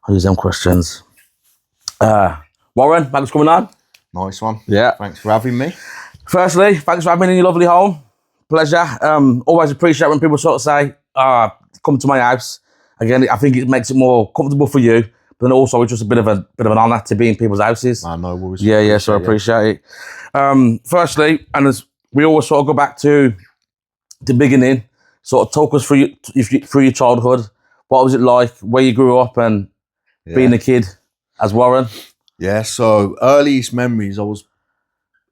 I'll use them questions. Warren, thanks for coming on. Nice one. Yeah. Thanks for having me. Firstly, thanks for having me in your lovely home. Pleasure. Always appreciate when people sort of say, come to my house. Again, I think it makes it more comfortable for you, but then also it's just a bit of an honour to be in people's houses. I know. Always Yeah, so I appreciate it. Firstly, and as we always sort of go back to the beginning, sort of talk us through your childhood. What was it like, where you grew up and being a kid as Warren? Yeah, so earliest memories, I was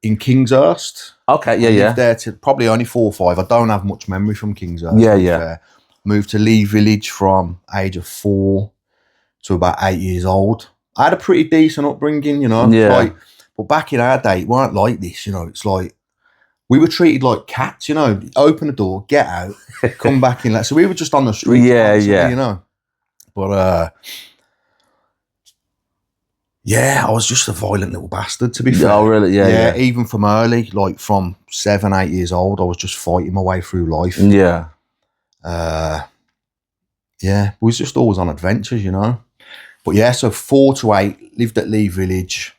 in Kingshurst. Okay, I lived there till probably only 4 or 5. I don't have much memory from Kingshurst. Yeah. Moved to Lee Village from age of 4 to about 8 years old. I had a pretty decent upbringing, you know. Yeah. But back in our day, it weren't like this, you know. It's like we were treated like cats, you know. Open the door, get out, come back in. So we were just on the street, you know. But I was just a violent little bastard, to be fair. Oh, really? Yeah. Even from early, like from 7, 8 years old, I was just fighting my way through life. Yeah. We was just always on adventures, you know. But yeah, so 4 to 8, lived at Lee Village.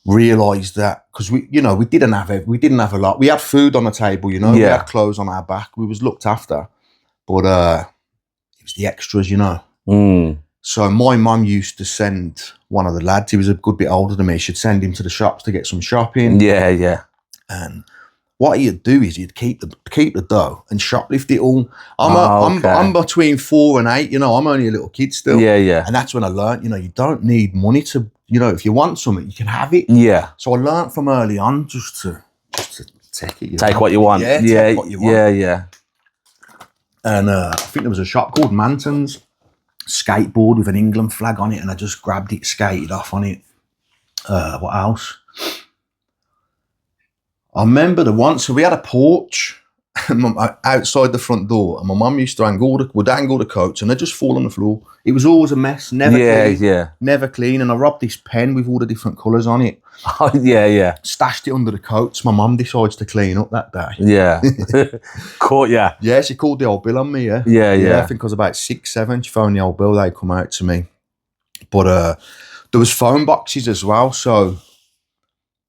Realised that because we didn't have a lot. We had food on the table, you know. We had clothes on our back. We was looked after, but it was the extras, you know. So my mum used to send one of the lads. He was a good bit older than me. She'd send him to the shops to get some shopping. Yeah. And what he'd do is he'd keep the dough and shoplift it all. I'm between 4 and 8. You know, I'm only a little kid still. Yeah. And that's when I learned. You know, you don't need money to. You know, if you want something, you can have it. Yeah. So I learned from early on just to take it. Take what you want. Yeah. Take what you want. Yeah. And I think there was a shop called Manton's. Skateboard with an England flag on it, and I just grabbed it, skated off on it. What else? I remember so we had a porch outside the front door, and my mum used to hang all the coats, and they'd just fall on the floor. It was always a mess, never clean. Never clean. And I robbed this pen with all the different colours on it. Oh, yeah. Stashed it under the coats. My mum decides to clean up that day. Yeah. Caught ya. Yeah, she called the old bill on me, yeah. Yeah. I think I was about 6, 7. She phoned the old bill, they come out to me. But there was phone boxes as well, so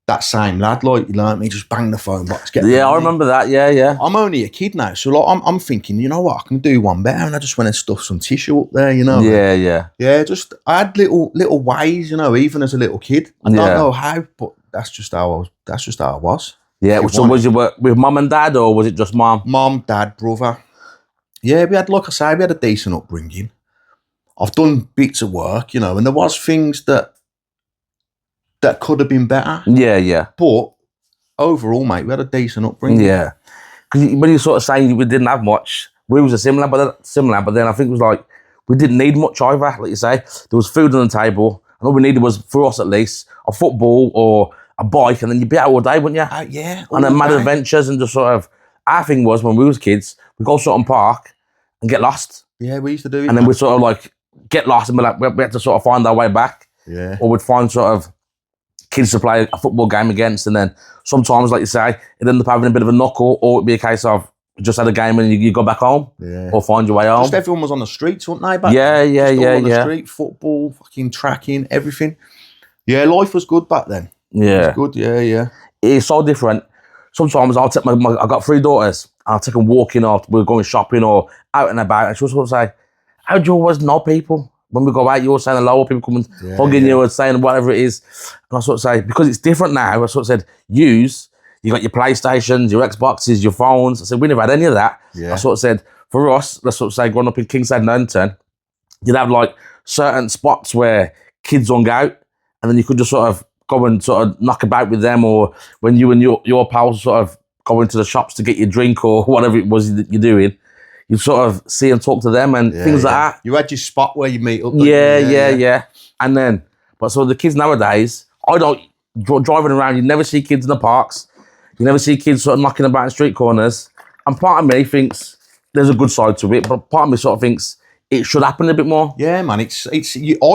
that same lad, like, you learnt me, just bang the phone box. I remember that, yeah. I'm only a kid now, so like, I'm thinking, you know what, I can do one better, and I just went and stuffed some tissue up there, you know. Yeah. Yeah, just, I had little ways, you know, even as a little kid. I don't know how, but that's just how I was. Yeah, so was you with mum and dad, or was it just mum? Mum, dad, brother. Yeah, we had, like I say, we had a decent upbringing. I've done bits of work, you know, and there was things that could have been better. Yeah. But overall, mate, we had a decent upbringing. Yeah. Because when you sort of saying we didn't have much, we was similar, but then I think it was like we didn't need much either. Like you say, there was food on the table, and all we needed was, for us at least, a football or a bike, and then you'd be out all day, wouldn't you? Yeah. And then mad adventures, and just sort of, our thing was when we was kids, we'd go to Sutton Park and get lost. Yeah, we used to do it. And then we'd sort of like get lost and be like, we had to sort of find our way back. Yeah. Or we'd find sort of kids to play a football game against, and then sometimes, like you say, it ended up having a bit of a knuckle, or it'd be a case of just had a game and you go back home, or find your way home. Just everyone was on the streets, weren't they? Back yeah. On the street, football, fucking tracking, everything. Yeah, life was good back then. Yeah, it was good. Yeah. It's so different. Sometimes I'll take I got 3 daughters. I'll take them walking, or we're going shopping, or out and about, and she'll sort of say, "How do you always know people? When we go out, you're saying hello, people come and hugging you and saying whatever it is." And I sort of say, because it's different now, I sort of said, you got your PlayStations, your Xboxes, your phones. I said, we never had any of that. I sort of said, for us, let's sort of say, growing up in Kingside and Nunton, you'd have like certain spots where kids hung out, and then you could just sort of go and sort of knock about with them, or when you and your pals sort of go into the shops to get your drink or whatever it was that you're doing, you sort of see and talk to them and things like that. You had your spot where you meet up. Yeah. And then, but so the kids nowadays, driving around, you never see kids in the parks. You never see kids sort of knocking about in street corners. And part of me thinks there's a good side to it, but part of me sort of thinks it should happen a bit more. Yeah, man. I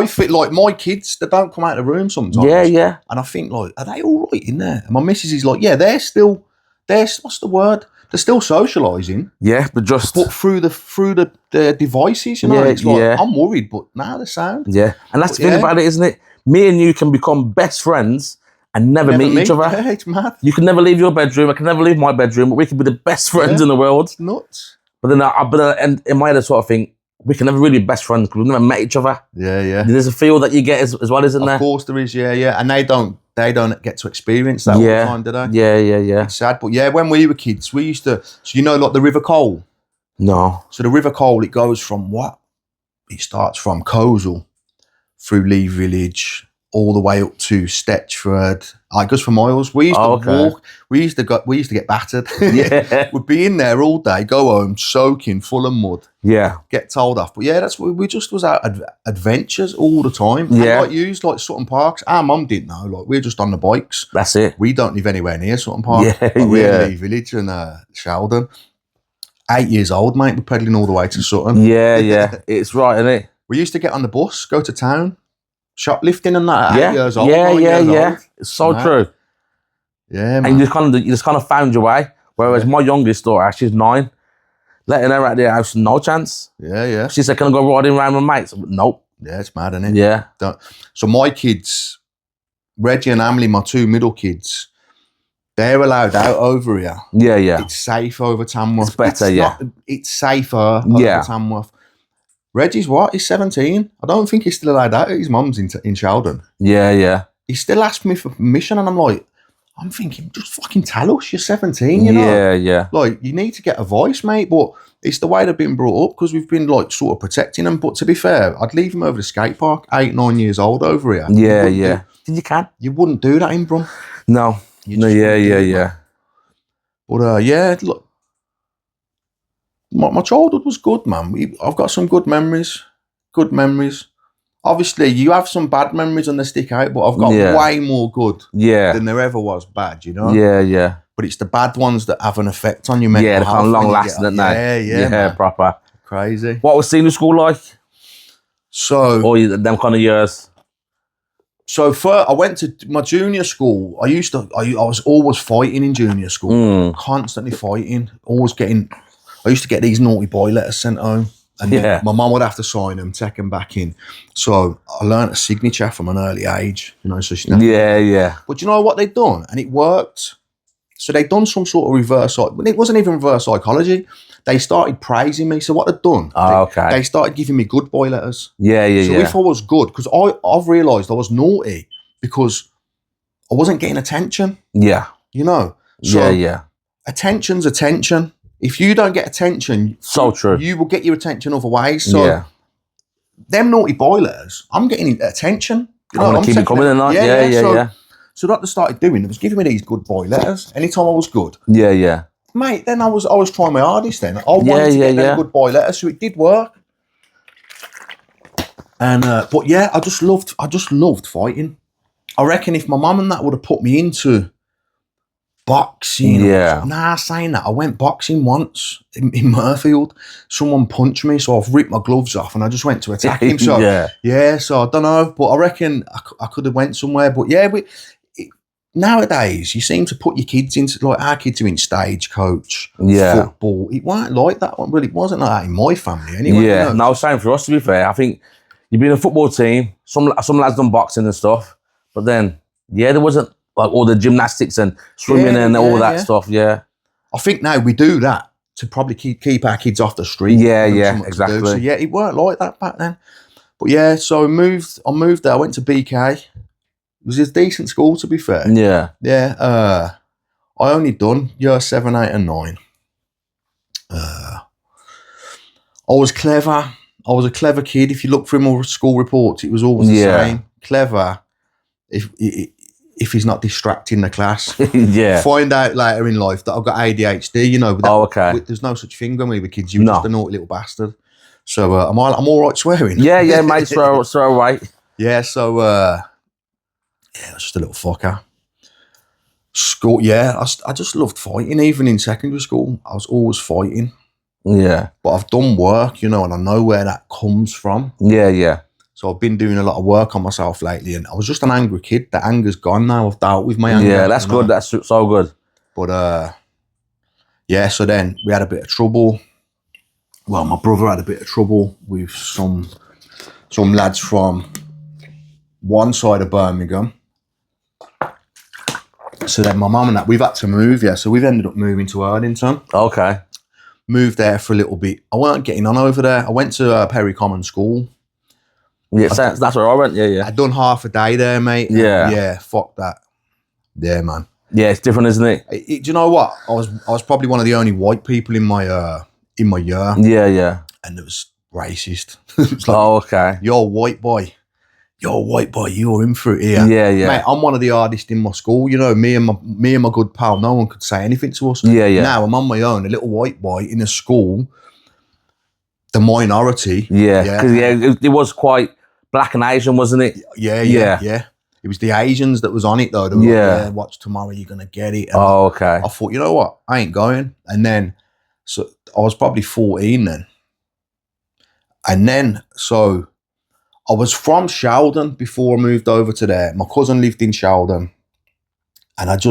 feel like my kids, they don't come out of the room sometimes. Yeah. And I think, like, are they all right in there? And my missus is like, yeah, what's the word? They're still socialising. Yeah, but just but through the devices, you know. Yeah, it's like, yeah. I'm worried, but now they're sound. Yeah, and that's But the thing about it, isn't it? Me and you can become best friends and never meet each other. Yeah, it's mad. You can never leave your bedroom. I can never leave my bedroom. But we can be the best friends in the world. It's nuts. But then, and in my head, I sort of think we can never really be best friends because we've never met each other. Yeah, yeah. There's a feel that you get as well, isn't there? Of course there is. Yeah, yeah. And they don't get to experience that all the time, do they? Yeah, yeah, yeah. It's sad, but yeah, when we were kids, we used to. So you know, like the River Cole. No. So the River Cole, it goes from what? It starts from Coleshill through Lee Village all the way up to Stetchford. It goes for miles. We used to walk. We used to get battered. Yeah. We'd be in there all day, go home soaking, full of mud. Yeah. Get told off. But yeah, that's what we just was out adventures all the time. Yeah. And like Sutton Parks. Our mum didn't know. Like we're just on the bikes. That's it. We don't live anywhere near Sutton Park. Yeah, we're in Lee Village and Sheldon. 8 years old, mate. We're pedaling all the way to Sutton. Yeah, yeah. It's right, isn't it? We used to get on the bus, go to town, shoplifting and that at 8 years old. Yeah, 9 yeah, years yeah. old. It's so true. Yeah, man. And you just kind of found your way. Whereas my youngest daughter, she's 9, letting her out the house, no chance. Yeah, yeah. She said, "Can I go riding around with mates?" Nope. Yeah, it's mad, isn't it? Yeah. So my kids, Reggie and Emily, my 2 middle kids, they're allowed out over here. Yeah, yeah. It's safe over Tamworth. It's better, It's safer over Tamworth. Reggie's what? He's 17. I don't think he's still allowed out at his mum's in Sheldon. Yeah, yeah. He still asks me for permission and I'm thinking, just fucking tell us, you're 17, you know? Yeah, yeah. Like, you need to get a voice, mate, but it's the way they've been brought up because we've been, like, sort of protecting them. But to be fair, I'd leave them over the skate park, 8, 9 years old over here. Yeah, yeah. You can. You wouldn't do that in Brum. No. No, yeah. But, yeah, look, my childhood was good, man. I've got some good memories. Obviously, you have some bad memories and they stick out, but I've got way more good than there ever was bad, you know? Yeah, yeah. But it's the bad ones that have an effect on your mental health. Yeah, they're kind of long-lasting, aren't they? Yeah, proper. Crazy. What was senior school like? So... Or them kind of years? So I went to my junior school. I was always fighting in junior school. Constantly fighting. I used to get these naughty boy letters sent home. And then my mum would have to sign them, take them back in. So I learned a signature from an early age, you know. So she yeah. But you know what they'd done? And it worked. So they'd done some sort of reverse, it wasn't even reverse psychology. They started praising me. So what they'd done, they started giving me good boy letters. Yeah. So if I was good, because I've realised I was naughty because I wasn't getting attention. Yeah. You know? So yeah. Attention's attention. If you don't get attention, so true, you will get your attention other ways. So them naughty boy letters, I'm getting attention. You know, I want to keep it coming in, like, yeah. So what they started doing, they was giving me these good boy letters anytime I was good. Yeah. Mate, then I was trying my hardest then. I wanted to get them good boy letters, so it did work. And but yeah, I just loved fighting. I reckon if my mum and that would have put me into boxing. Saying that, I went boxing once in Murfield. Someone punched me, so I've ripped my gloves off and I just went to attack him. So so I don't know, but I reckon I could have went somewhere. But yeah, nowadays you seem to put your kids into, like, our kids are in Stagecoach, football. It weren't like that one, but it wasn't like that in my family anyway. Yeah, you know? no, same for us, to be fair. I think you've been a football team, some lads done boxing and stuff, but then there wasn't like all the gymnastics and swimming and all that stuff. Yeah, I think now we do that to probably keep our kids off the street. Yeah, exactly. So yeah, it weren't like that back then. But yeah, so I moved there. I went to BK. It was a decent school, to be fair. Yeah. I only done year 7, 8, and 9. I was clever. I was a clever kid. If you look through my school reports, it was always the same. Clever. If he's not distracting the class. Find out later in life that I've got ADHD, you know. There's no such thing when we were kids. You were just a naughty little bastard. So I'm all right swearing. Yeah, mate, throw away. Yeah, so I was just a little fucker. School, I just loved fighting. Even in secondary school, I was always fighting. Yeah. But I've done work, you know, and I know where that comes from. Yeah. So I've been doing a lot of work on myself lately, and I was just an angry kid. That anger's gone now. I've dealt with my anger. Yeah, that's good. That's so good. But yeah, so then we had a bit of trouble. Well, my brother had a bit of trouble with some lads from one side of Birmingham. So then my mum and that, we've had to move, yeah. So we've ended up moving to Erdington. Okay. Moved there for a little bit. I weren't getting on over there. I went to Perry Common School. Yeah, that's where I went. Yeah. I'd done half a day there, mate. Yeah. Yeah, fuck that. Yeah, man. Yeah, it's different, isn't it? Do you know what? I was probably one of the only white people in my year. Yeah. And it was racist. It was like, okay. You're a white boy. You're in for it here. Yeah. Mate, I'm one of the hardest in my school. You know, me and my good pal, no one could say anything to us. Yeah. Now I'm on my own, a little white boy in a school, the minority. Yeah. Because it was quite black and Asian, wasn't it? Yeah. It was the Asians that was on it though. They were like, yeah, watch tomorrow, you're gonna get it. And okay. I thought, you know what? I ain't going. And then, so I was probably 14 then. And then, so I was from Sheldon before I moved over to there. My cousin lived in Sheldon. And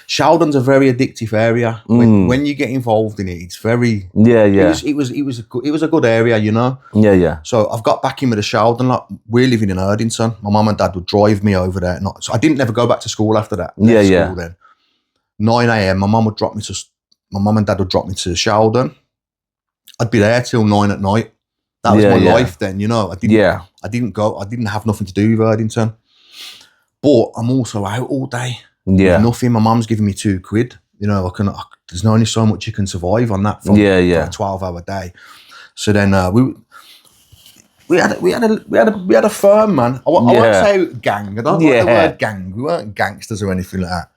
Sheldon's a very addictive area. When you get involved in it, it's very... Yeah. It was a good area, you know? Yeah. So I've got back in with the Sheldon. Like, we're living in Erdington. My mum and dad would drive me over there. So I didn't never go back to school after that. Yeah. Then. 9 a.m. My mum and dad would drop me to Sheldon. I'd be there till 9 at night. That was my life then, you know. I didn't have nothing to do with Erdington. But I'm also out all day. Yeah. Nothing. My mum's giving me £2. You know, there's only so much you can survive on that for a 12-hour day. So then we had a firm, man. I won't say gang. I don't like the word gang. We weren't gangsters or anything like that.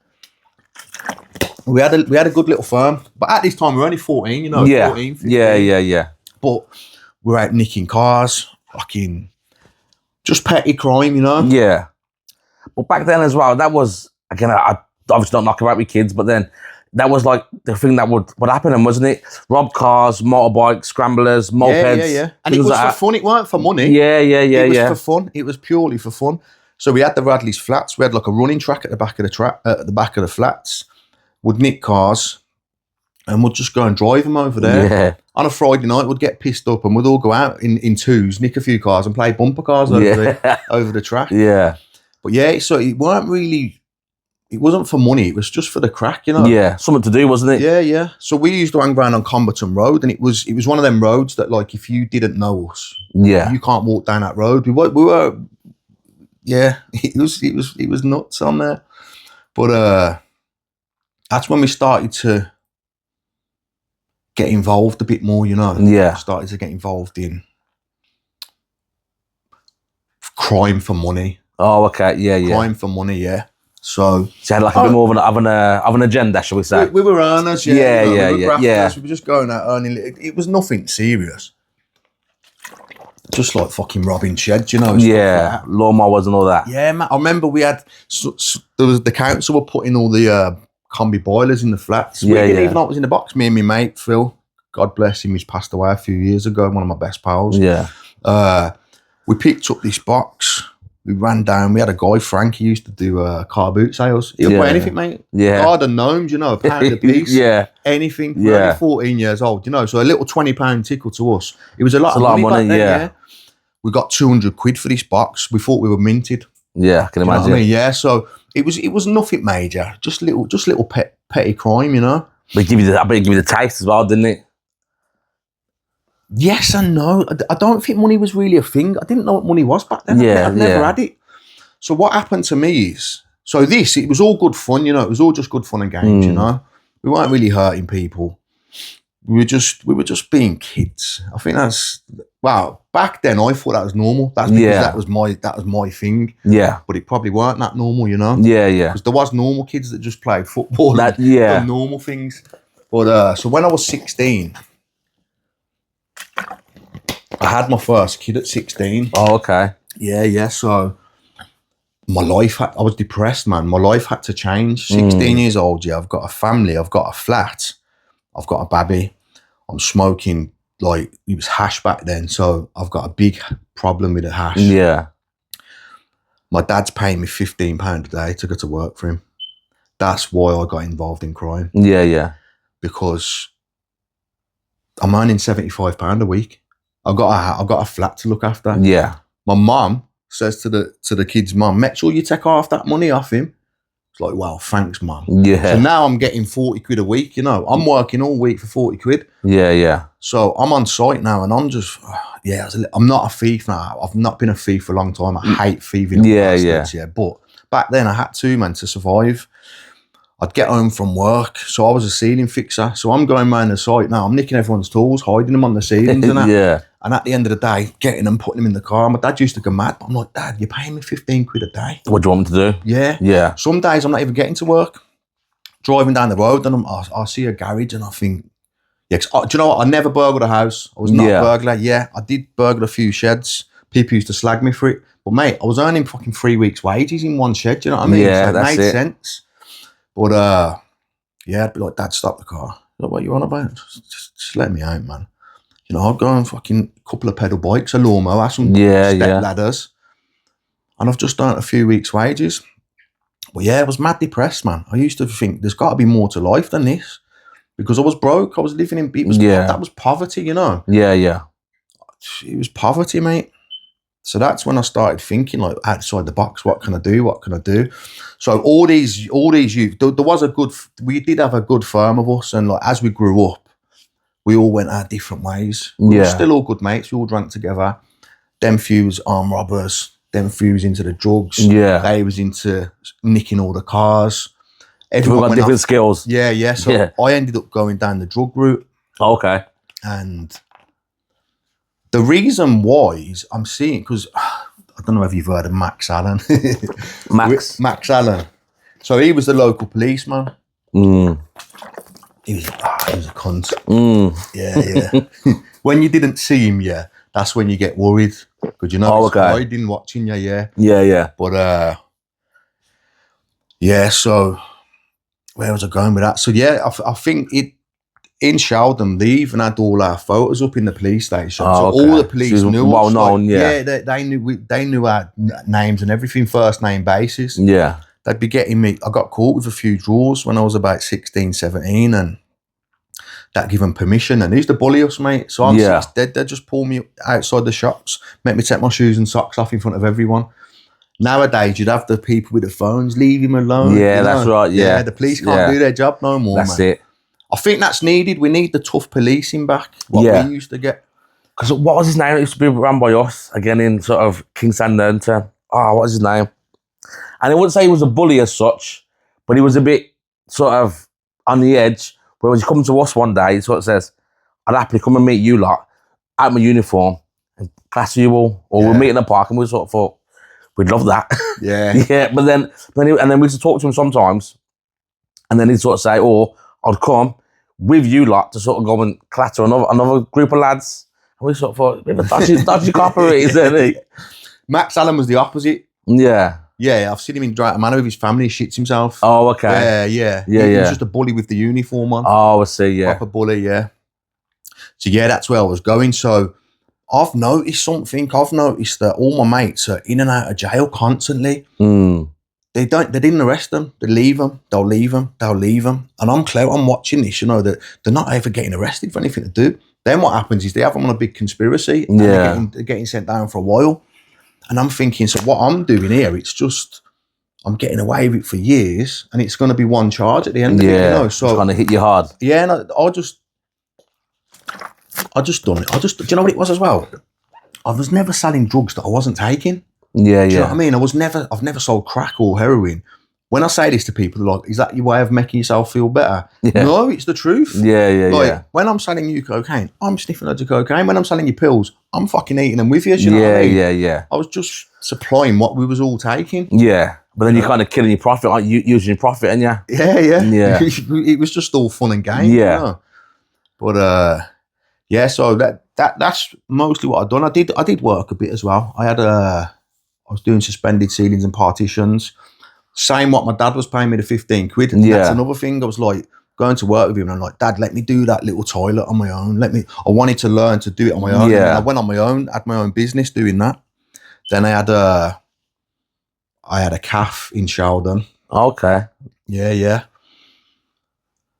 We had a good little firm. But at this time we were only 14, you know, 14, 15. Yeah. But we were out nicking cars, fucking just petty crime, you know? Yeah. But back then as well, that was, again, I obviously don't knock about with kids, but then that was like the thing that would happen, wasn't it? Rob cars, motorbikes, scramblers, mopeds. Yeah. And it was for fun, it weren't for money. Yeah. It was for fun. It was purely for fun. So we had the Radley's flats. We had like a running track at the back of the flats. We'd nick cars and we'd just go and drive them over there. Yeah. On a Friday night, we'd get pissed up and we'd all go out in twos, nick a few cars and play bumper cars over the track. Yeah. But yeah, so it wasn't for money, it was just for the crack, you know? Yeah, something to do, wasn't it? Yeah. So we used to hang around on Comberton Road and it was one of them roads that, like, if you didn't know us, you can't walk down that road. We were it was nuts on there. But that's when we started to get involved a bit more, you know? Yeah. Started to get involved in crime for money. Oh, okay. Yeah. Crime for money, yeah. So you had like a bit more of an agenda, shall we say? We were earners, Yeah. We were just going out earning. It was nothing serious. Just like fucking robbing sheds, you know? Yeah, like lawnmowers and all that. Yeah, man. I remember we had, there was the council were putting all the combi boilers in the flats. We didn't even know what was in the box. Me and my mate, Phil, God bless him, he's passed away a few years ago, one of my best pals. Yeah. We picked up this box. We ran down. We had a guy, Frank, he used to do car boot sales. He would buy anything, mate. Yeah. Garden gnomes, you know, a pound a piece. Yeah. Anything. We're only 14 years old, you know, so a little £20 tickle to us. It was a lot of money back then, yeah. We got 200 quid for this box. We thought we were minted. Yeah, I can imagine. You know what I mean? Yeah, so it was nothing major. Just little petty crime, you know. But I bet it gave you the taste as well, didn't it? Yes and no. I don't think money was really a thing. I didn't know what money was back then. I've never had it. So what happened to me is, it was all good fun, you know. It was all just good fun and games, you know. We weren't really hurting people. We were just being kids. I think back then I thought that was normal. That's because that was my thing. Yeah. But it probably weren't that normal, you know. Yeah. Because there was normal kids that just played football. Done normal things. But so when I was 16, I had my first kid at 16. Oh, okay. Yeah. So my life I was depressed, man. My life had to change. 16 years old, I've got a family, I've got a flat, I've got a baby. I'm smoking, like, it was hash back then, so I've got a big problem with the hash. Yeah. My dad's paying me £15 a day to go to work for him. That's why I got involved in crime. Yeah. Because I'm earning £75 a week. I've got a flat to look after. Yeah. My mum says to the kid's mum, make sure you take half that money off him. It's like, well, thanks, mum. Yeah. So now I'm getting 40 quid a week, you know. I'm working all week for 40 quid. Yeah, yeah. So I'm on site now and I'm just, I'm not a thief now. I've not been a thief for a long time. I hate thieving. Yeah. But back then I had to, man, to survive. I'd get home from work. So I was a ceiling fixer. So I'm going around the site now. I'm nicking everyone's tools, hiding them on the ceilings and that. Yeah. And at the end of the day, getting them, putting them in the car. My dad used to go mad. But I'm like, Dad, you're paying me 15 quid a day. What do you want me to do? Yeah. Yeah. Some days I'm not even getting to work. Driving down the road and I see a garage and I think, yeah, do you know what? I never burgled a house. I was not a burglar. Yeah, I did burgle a few sheds. People used to slag me for it. But mate, I was earning fucking 3 weeks' wages in one shed. Do you know what I mean? Yeah, so that's made it. sense. But yeah, I'd be like, Dad, stop the car. Like, what you on about? Just let me out, man. You know, I'll go on fucking couple of pedal bikes, a lawnmower, some step ladders. And I've just earned a few weeks' wages. But yeah, I was mad depressed, man. I used to think there's got to be more to life than this. Because I was broke. I was living in, that was poverty, you know? Yeah, yeah. It was poverty, mate. So that's when I started thinking, like, outside the box, what can I do? What can I do? So all these youth, there was we did have a good firm of us. And like, as we grew up, we all went our different ways. We were still all good mates. We all drank together. Them few was armed robbers. Them few was into the drugs. Yeah. They was into nicking all the cars. Everyone got different skills. Yeah. So I ended up going down the drug route. Okay. And the reason why is I'm seeing, because I don't know if you've heard of Max Allen. Max Allen. So he was the local policeman. Mm. He was a cunt. Mm. Yeah. When you didn't see him, that's when you get worried. Because you know he's hiding, watching you, Yeah. But so where was I going with that? So I think in Sheldon, they even had all our photos up in the police station. So all the police knew well us. known, they knew our names and everything, first name basis. Yeah. They'd be getting me. I got caught with a few draws when I was about 16, 17, and that give them permission. And they used to bully us, mate. So they'd just pull me outside the shops, make me take my shoes and socks off in front of everyone. Nowadays, you'd have the people with the phones, leave him alone. Yeah, that's right. Yeah. The police can't do their job no more. That's it. I think that's needed. We need the tough policing back. What we used to get. Because what was his name? It used to be run by us again in sort of Kingston Nernton. Oh, what was his name? And I wouldn't say he was a bully as such, but he was a bit sort of on the edge. But when he comes to us one day, he sort of says, I'd happily come and meet you lot out my uniform and class you all. Or we'll meet in the park, and we sort of thought, we'd love that. Yeah. But then we used to talk to him sometimes. And then he'd sort of say, I'd come with you lot to sort of go and clatter another group of lads. And we sort of thought, bit of a dodgy copper, isn't he? Max Allen was the opposite. Yeah. Yeah, I've seen him in Drayton Manor with his family. He shits himself. Oh, okay. Yeah. He was just a bully with the uniform on. Oh, I see, yeah. Proper bully, yeah. So, that's where I was going. So, I've noticed something. I've noticed that all my mates are in and out of jail constantly. Mm. They didn't arrest them. They leave them. They'll leave them. They'll leave them. And I'm watching this, that they're not ever getting arrested for anything to do. Then what happens is they have them on a big conspiracy. And they're getting sent down for a while. And I'm thinking, so what I'm doing here, it's just, I'm getting away with it for years, and it's going to be one charge at the end of it, So it's going to hit you hard. Yeah, and I just done it. Do you know what it was as well? I was never selling drugs that I wasn't taking. Yeah, Do you know what I mean? I've never sold crack or heroin. When I say this to people, they're like, is that your way of making yourself feel better? Yeah. No, it's the truth. Yeah. When I'm selling you cocaine, I'm sniffing loads of cocaine. When I'm selling you pills, I'm fucking eating them with you. You know what I mean? Yeah. I was just supplying what we was all taking. Yeah. But then you're kind of killing your profit, like using your profit, and Yeah. It was just all fun and games. Yeah. You know? But so that's mostly what I've done. I did work a bit as well. I was doing suspended ceilings and partitions. Same what my dad was paying me the 15 quid. And that's another thing. I was like going to work with him and I'm like, Dad, let me do that little toilet on my own. I wanted to learn to do it on my own. Yeah. And I went on my own, had my own business doing that. Then I had a calf in Sheldon. Okay. Yeah.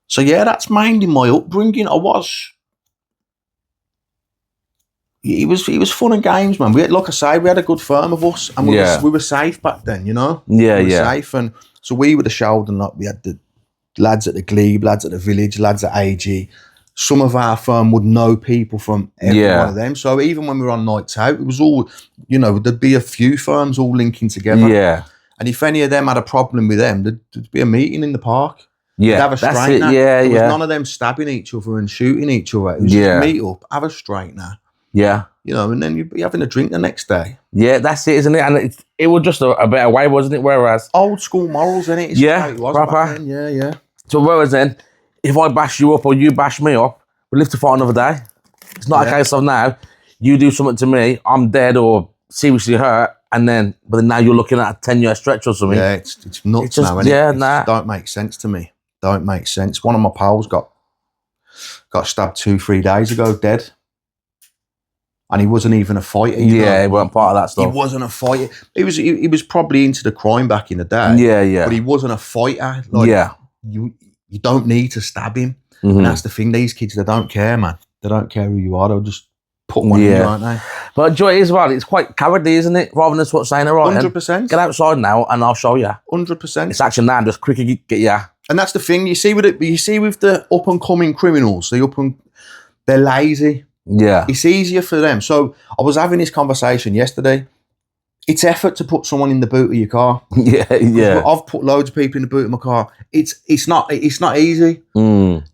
So that's mainly my upbringing. I was it was fun and games, man. Like I say, we had a good firm of us, and we were safe back then, you know. Yeah, we were safe, and so we were the shoulder lot. We had the lads at the glebe, lads at the village, lads at AG. Some of our firm would know people from every one of them. So even when we were on nights out, it was all, you know, there'd be a few firms all linking together. Yeah. And if any of them had a problem with them, there'd be a meeting in the park. Yeah, they'd have a that's straightener. it. Yeah, there was none of them stabbing each other and shooting each other. It was just meet up, have a straightener. Yeah. You know, and then you'd be having a drink the next day. Yeah, that's it, isn't it? And it was just a better way, wasn't it? Whereas old school morals, innit? It's how it was proper. Back then. Yeah. So whereas then, if I bash you up or you bash me up, we live to fight another day. It's not a case of now you do something to me, I'm dead or seriously hurt, but then now you're looking at a 10-year stretch or something. Yeah, it's nuts it's just, now, innit? It don't make sense to me. Don't make sense. One of my pals got stabbed 2-3 days ago, dead. And he wasn't even a fighter. Yeah, he wasn't part of that stuff. He wasn't a fighter. He was probably into the crime back in the day. Yeah. But he wasn't a fighter. You don't need to stab him. Mm-hmm. And that's the thing. These kids, they don't care, man. They don't care who you are. They'll just put one in you, aren't they? But joy as well, it's quite cowardly, isn't it? Rather than sort of saying, all right, 100%. Get outside now and I'll show you. 100%. It's action now, just quickly get you. And that's the thing. You see with the up and coming criminals, they're lazy. Yeah. It's easier for them. So I was having this conversation yesterday. It's effort to put someone in the boot of your car. Yeah. I've put loads of people in the boot of my car. It's not easy.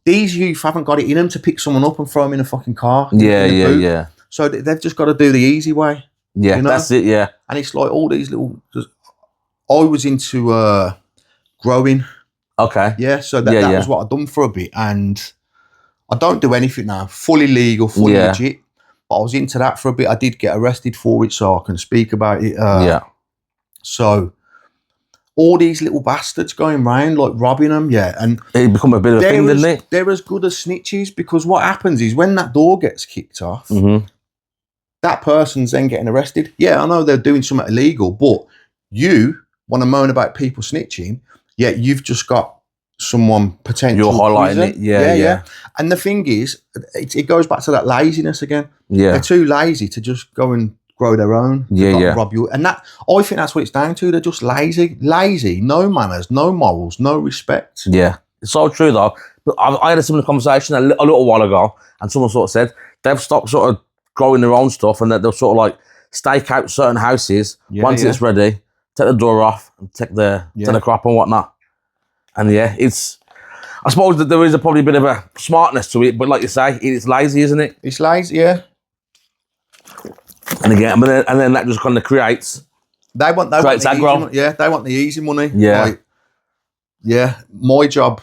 These youth haven't got it in them to pick someone up and throw them in a fucking car. Yeah. So they've just got to do the easy way. Yeah, you know? That's it, yeah. And it's like all these little... I was into growing. Okay. Yeah, so that was what I'd done for a bit. And I don't do anything now. Fully legal, fully legit. But I was into that for a bit. I did get arrested for it, so I can speak about it. So all these little bastards going round, like robbing them, and it become a bit of a thing, didn't it? They're as good as snitches, because what happens is when that door gets kicked off, that person's then getting arrested. Yeah, I know they're doing something illegal, but you want to moan about people snitching, yet you've just got someone potential. You're highlighting it, yeah. And the thing is, it goes back to that laziness again. Yeah, they're too lazy to just go and grow their own. Rob you, and that I think that's what it's down to. They're just lazy, no manners, no morals, no respect. Yeah, it's so true though. But I had a similar conversation a little while ago, and someone sort of said they've stopped sort of growing their own stuff, and that they'll sort of like stake out certain houses once it's ready, take the door off, and take the crop and whatnot. And I suppose that there is probably a bit of a smartness to it, but like you say, it's lazy, isn't it? It's lazy, yeah. And again, and then that just kind of creates. They want the easy money. Yeah, they want the easy money. Yeah. My job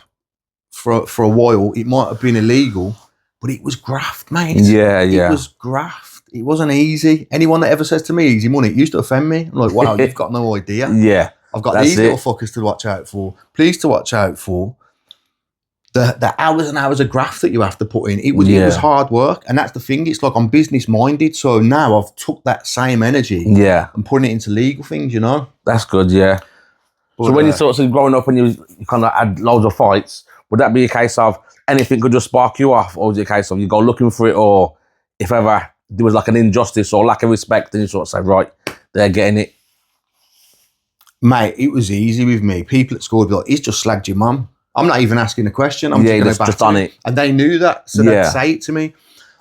for a while, it might have been illegal, but it was graft, mate. Yeah. It was graft. It wasn't easy. Anyone that ever says to me easy money, it used to offend me. I'm like, wow, you've got no idea. Yeah. I've got these little fuckers to watch out for. Please to watch out for. The hours and hours of graft that you have to put in. It was hard work. And that's the thing. It's like I'm business minded. So now I've took that same energy and putting it into legal things, you know? That's good, yeah. But so when you sort of growing up and you kind of had loads of fights, would that be a case of anything could just spark you off? Or was it a case of you go looking for it, or if ever there was like an injustice or lack of respect, then you sort of say, right, they're getting it? Mate, it was easy with me. People at school would be like, he's just slagged your mum. I'm not even asking a question. I'm just on it. And they knew that, so they'd say it to me.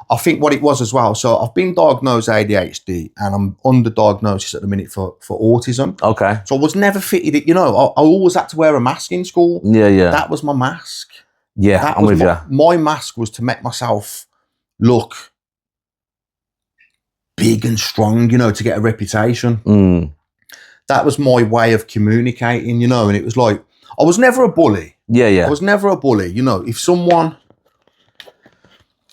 I think what it was as well, so I've been diagnosed ADHD and I'm under diagnosis at the minute for autism. Okay. So I was never fitted it. You know, I always had to wear a mask in school. Yeah. That was my mask. Yeah, I'm with you. My mask was to make myself look big and strong, you know, to get a reputation. That was my way of communicating, you know, and it was like, I was never a bully. Yeah. I was never a bully. You know, if someone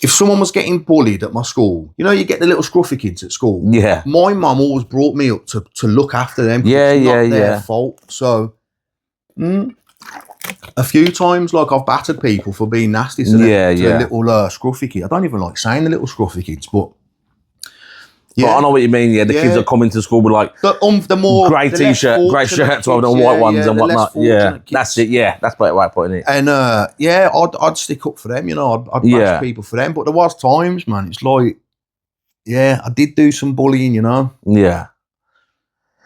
was getting bullied at my school, you know, you get the little scruffy kids at school. Yeah. My mum always brought me up to look after them. It's not their fault. So, a few times, like, I've battered people for being nasty to the little scruffy kid. I don't even like saying the little scruffy kids, but... Yeah, but I know what you mean. Yeah, the kids are coming to school with like the more grey t-shirt, grey shirts rather than white ones and whatnot. Yeah, that's it. Yeah, that's the way of putting it. And I'd stick up for them. You know, I'd bash people for them. But there was times, man. It's like yeah, I did do some bullying, you know. Yeah.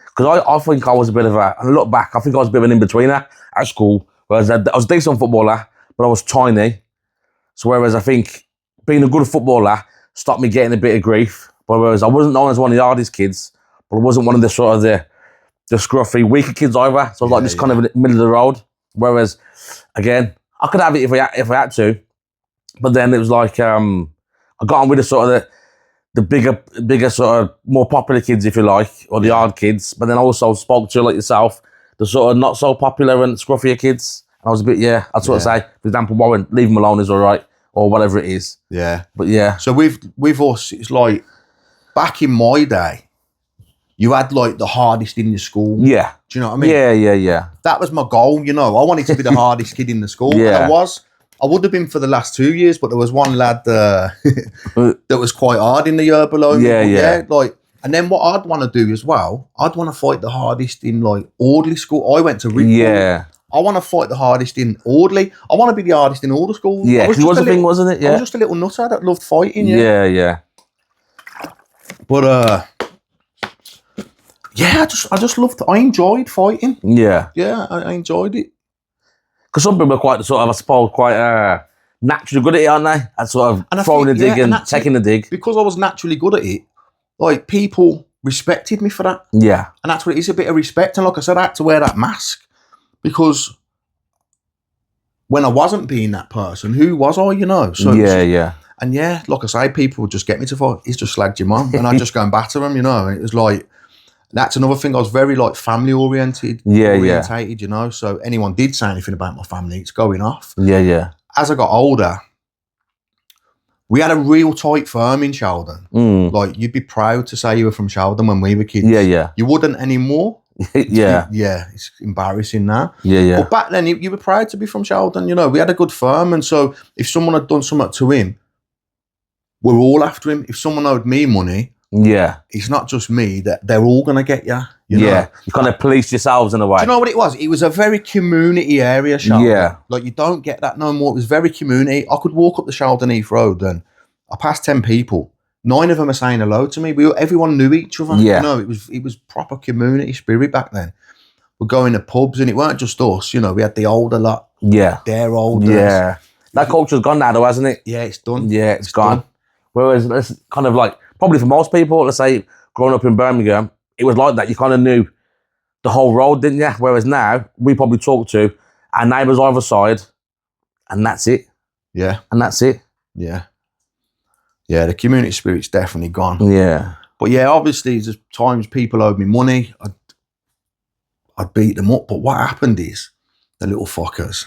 Because I think I was a bit of a, and I look back, I think I was a bit of an in-betweener at school. Whereas I was a decent footballer, but I was tiny. So whereas I think being a good footballer stopped me getting a bit of grief. But whereas I wasn't known as one of the hardest kids, but I wasn't one of the sort of the scruffy, weaker kids either. So I was like just kind of in the middle of the road. Whereas, again, I could have it if I had to. But then it was like, I got on with the sort of the bigger sort of more popular kids, if you like, or the hard kids. But then also spoke to, like yourself, the sort of not so popular and scruffier kids. And I was a bit, I'd sort of say, for example, Warren, leave him alone is all right, or whatever it is. Yeah. But yeah. So with us, it's like, back in my day, you had like the hardest in the school. Yeah. Do you know what I mean? Yeah. That was my goal, you know. I wanted to be the hardest kid in the school. Yeah. And I was. I would have been for the last 2 years, but there was one lad that was quite hard in the year below me. Yeah. Like, and then what I'd want to do as well, I'd want to fight the hardest in like Audley school. I went to Ripple. Yeah. I want to fight the hardest in Audley. I want to be the hardest in all the schools. Yeah, it was a thing, wasn't it? Yeah. I was just a little nutter that loved fighting. Yeah. But yeah, I just loved. I enjoyed fighting. Yeah. Yeah, I enjoyed it. Because some people are quite sort of, I suppose, quite naturally good at it, aren't they? At sort of throwing a dig and taking a dig. Because I was naturally good at it, like people respected me for that. Yeah. And that's what it is, a bit of respect. And like I said, I had to wear that mask because when I wasn't being that person, who was I, you know? So yeah. And yeah, like I say, people would just get me to fight. He's just slagged your mum. And I just go and batter him, you know? And it was like, that's another thing. I was very like family orientated, you know. So anyone did say anything about my family, it's going off. Yeah. As I got older, we had a real tight firm in Sheldon. Like you'd be proud to say you were from Sheldon when we were kids. Yeah. You wouldn't anymore. Yeah. It's embarrassing now. Yeah. But back then, you were proud to be from Sheldon. You know, we had a good firm, and so if someone had done something to him, we're all after him. If someone owed me money. Yeah. It's not just me, that they're all going to get you. You know? You kind of police yourselves in a way. Do you know what it was? It was a very community area, Sheldon. Yeah. Like, you don't get that no more. It was very community. I could walk up the Sheldon Heath Road and I passed 10 people. 9 of them are saying hello to me. Everyone knew each other. Yeah. You know, it was proper community spirit back then. We're going to pubs and it weren't just us. You know, we had the older lot. Yeah. They're older. Yeah. That culture's gone now though, hasn't it? Yeah, it's done. Yeah, it's gone. Whereas it's kind of like, probably for most people, let's say, growing up in Birmingham, it was like that. You kind of knew the whole road, didn't you? Whereas now, we probably talk to our neighbours either side, and that's it. Yeah. And that's it. Yeah. Yeah, the community spirit's definitely gone. Yeah. But yeah, obviously, there's times people owed me money. I'd beat them up. But what happened is, the little fuckers,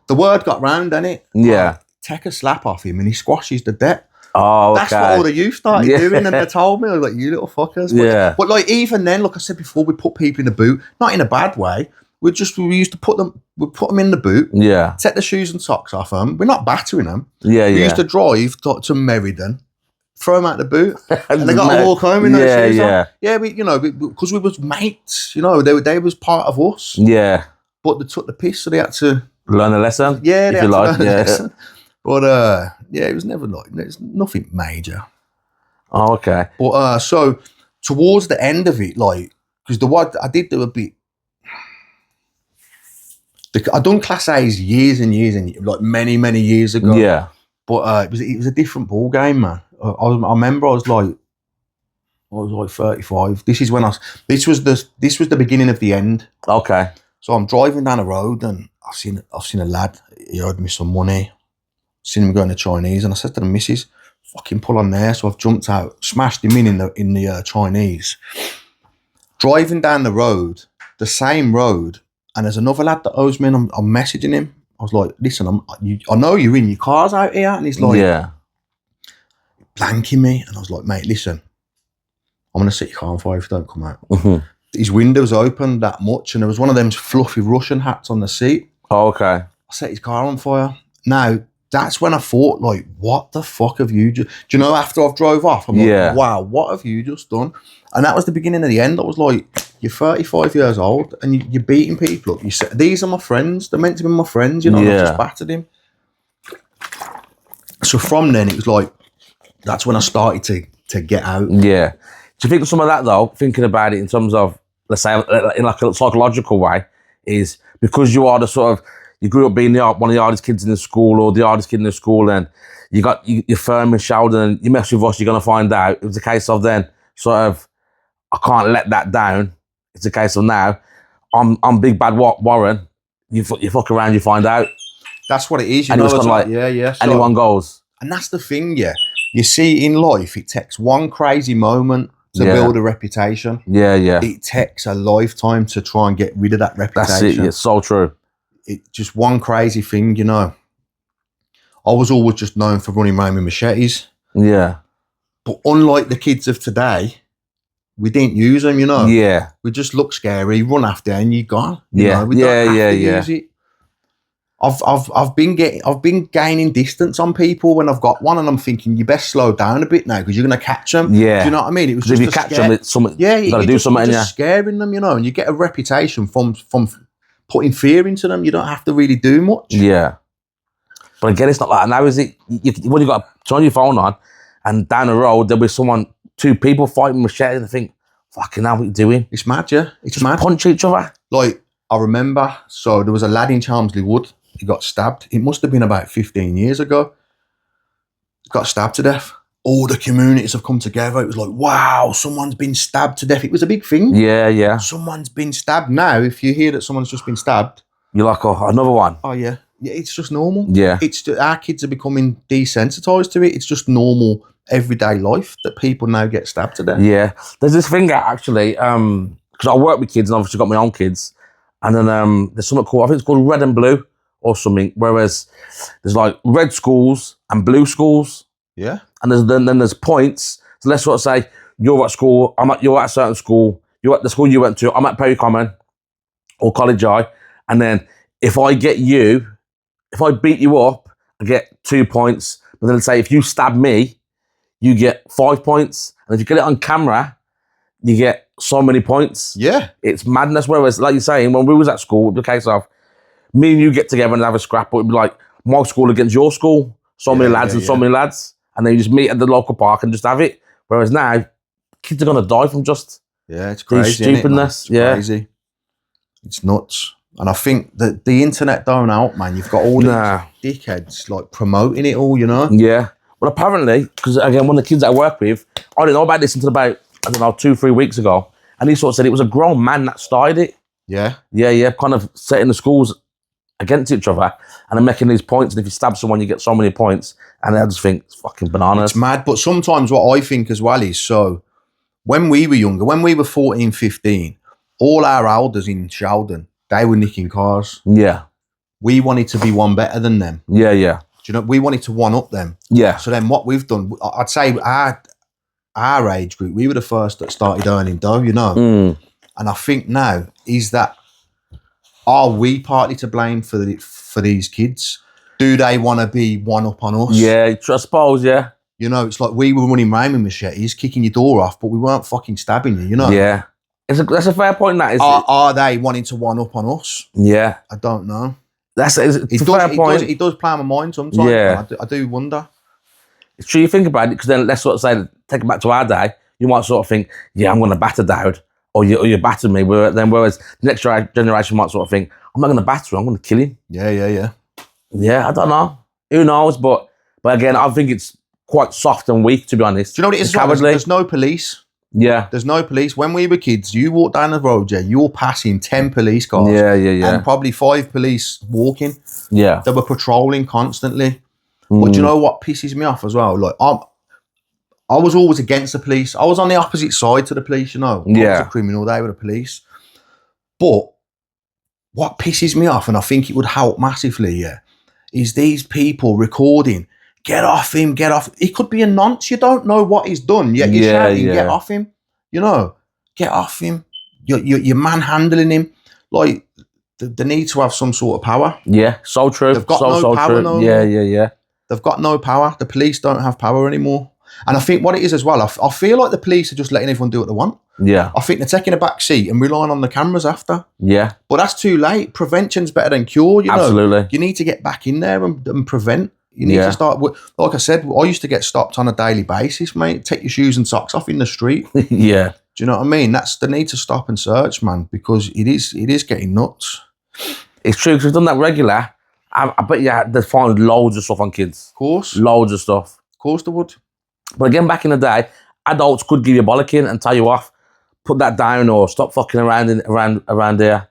the word got round, didn't it? Yeah. Take a slap off him and he squashes the debt. Oh, okay. That's what all the youth started doing, and they told me, I was like, you little fuckers. But like, even then, like I said before, we put people in the boot, not in a bad way. We used to put them in the boot. Yeah. Take the shoes and socks off them. We're not battering them. Yeah. We used to drive to Meriden, throw them out the boot, and they got to walk home in those shoes on. Yeah, because we was mates, you know, they was part of us. Yeah. But they took the piss, so they had to learn a lesson. Yeah, they had to learn a lesson. But yeah, it was never like, there's nothing major. Oh, okay. But so towards the end of it, like, because I did do a bit. I done Class A's years and years and like many years ago. Yeah. But it was a different ball game, man. I remember I was like 35. This was the beginning of the end. Okay. So I'm driving down the road and I've seen a lad. He owed me some money. Seen him going to Chinese, and I said to the missus, "Fucking pull on there." So I've jumped out, smashed him in the Chinese. Driving down the road, the same road, and there's another lad that owes me, and I'm messaging him. I was like, "Listen, I know you're in your cars out here," and he's like, "Yeah," blanking me, and I was like, "Mate, listen, I'm gonna set your car on fire if you don't come out." Mm-hmm. His windows opened that much, and there was one of them fluffy Russian hats on the seat. Oh, okay. I set his car on fire. Now, that's when I thought, like, what the fuck have you just... Do you know, after I've drove off, I'm like, wow, what have you just done? And that was the beginning of the end. I was like, you're 35 years old and you're beating people up. You said, these are my friends. They're meant to be my friends, you know, and I just battered him. So from then, it was like, that's when I started to to get out. Yeah. Do you think some of that, though, thinking about it in terms of, let's say, in like a psychological way, is because you are the sort of, you grew up being one of the hardest kids in the school or the hardest kid in the school, and you got you're firm and shoulder, and you mess with us, you're going to find out. It was a case of then, sort of, I can't let that down. It's a case of now, I'm big bad Warren. You fuck around, you find out. That's what it is. You and know, it's kind of like, yeah. So, anyone goes. And that's the thing, yeah. You see, in life, it takes one crazy moment to build a reputation. Yeah. It takes a lifetime to try and get rid of that reputation. That's it. It's so true. It just one crazy thing, you know. I was always just known for running around with machetes. Yeah. But unlike the kids of today, we didn't use them, you know. Yeah. We just look scary, run after, and you're gone. Yeah. We don't have to use it. I've been gaining distance on people when I've got one, and I'm thinking you best slow down a bit now because you're going to catch them. Yeah. Do you know what I mean? It was just if you catch them, it's something. Yeah, you got to do something. You're just scaring them, you know, and you get a reputation from putting fear into them. You don't have to really do much. Yeah. But again, it's not like that now, is it? When you got turn your phone on, and down the road there'll be two people fighting machetes, and I think, fucking hell, what you doing? It's mad, yeah. It's just mad. Punch each other. Like, I remember, so there was a lad in Chelmsley Wood. He got stabbed. It must have been about 15 years ago. He got stabbed to death. All the communities have come together. It was like, wow, someone's been stabbed to death. It was a big thing. Yeah. Someone's been stabbed. Now, if you hear that someone's just been stabbed, you're like, oh, another one. Oh, yeah. Yeah, it's just normal. Yeah. Our kids are becoming desensitized to it. It's just normal everyday life that people now get stabbed to death. Yeah. There's this thing actually, because I work with kids and obviously got my own kids, and then there's something called, I think it's called red and blue or something, whereas there's like red schools and blue schools. Yeah. And then there's points. So let's sort of say you're at school, you're at a certain school, you're at the school you went to, I'm at Perry Common or College High, and then if I beat you up, I get 2 points. But then say if you stab me, you get 5 points. And if you get it on camera, you get so many points. Yeah. It's madness. Whereas, like you're saying, when we was at school, it was a case of me and you get together and have a scrap, but it'd be like my school against your school, so many lads and so many lads. And then you just meet at the local park and just have it. Whereas now, kids are going to die from just it's crazy, stupidness. It's crazy. It's nuts. And I think that the internet don't help, man. You've got all these dickheads like promoting it all, you know? Yeah. Well, apparently, because again, one of the kids I work with, I didn't know about this until about, 2-3 weeks ago. And he sort of said it was a grown man that started it. Yeah. Yeah. Kind of setting the schools against each other and then making these points. And if you stab someone, you get so many points. And I just think it's fucking bananas. It's mad. But sometimes what I think as well is, so when we were younger, when we were 14, 15, all our elders in Sheldon, they were nicking cars. Yeah. We wanted to be one better than them. Yeah. Do you know, we wanted to one up them. Yeah. So then what we've done, I'd say our age group, we were the first that started earning dough, you know? Mm. And I think now, are we partly to blame for these kids? Do they want to be one up on us? Yeah, I suppose, yeah. You know, it's like we were running around with machetes, kicking your door off, but we weren't fucking stabbing you, you know? Yeah. That's a fair point, that, isn't it? Are they wanting to one up on us? Yeah. I don't know. It's a fair point. It does play on my mind sometimes. Yeah. I do wonder. It's true you think about it, because then let's sort of say, take it back to our day, you might sort of think, yeah, I'm going to batter Dowd, or you battered me. Whereas the next generation might sort of think, I'm not going to batter him, I'm going to kill him. Yeah. Yeah, I don't know. Who knows? But again, I think it's quite soft and weak, to be honest. Do you know what it is? There's no police. Yeah. There's no police. When we were kids, you walk down the road, you're passing 10 police cars. Yeah. And probably 5 police walking. Yeah. They were patrolling constantly. But do you know what pisses me off as well? Like, I was always against the police. I was on the opposite side to the police, you know. I was a criminal, they were the police. But what pisses me off, and I think it would help massively, is these people recording, get off him, get off. It could be a nonce. You don't know what he's done, yet you're shouting, get off him. You know, get off him. You're manhandling him. Like, they need to have some sort of power. Yeah, so true. They've got no power no more. Yeah. They've got no power. The police don't have power anymore. And I think what it is as well, I feel like the police are just letting everyone do what they want. Yeah. I think they're taking a back seat and relying on the cameras after. Yeah. But that's too late. Prevention's better than cure, you know. Absolutely. You need to get back in there and prevent. You need to start. Like I said, I used to get stopped on a daily basis, mate. Take your shoes and socks off in the street. Yeah. Do you know what I mean? That's the need to stop and search, man, because it is getting nuts. It's true, because we've done that regular. I bet you they'd find loads of stuff on kids. Of course. Loads of stuff. Of course they would. But again, back in the day, adults could give you a bollocking and tell you off, put that down, or stop fucking around there,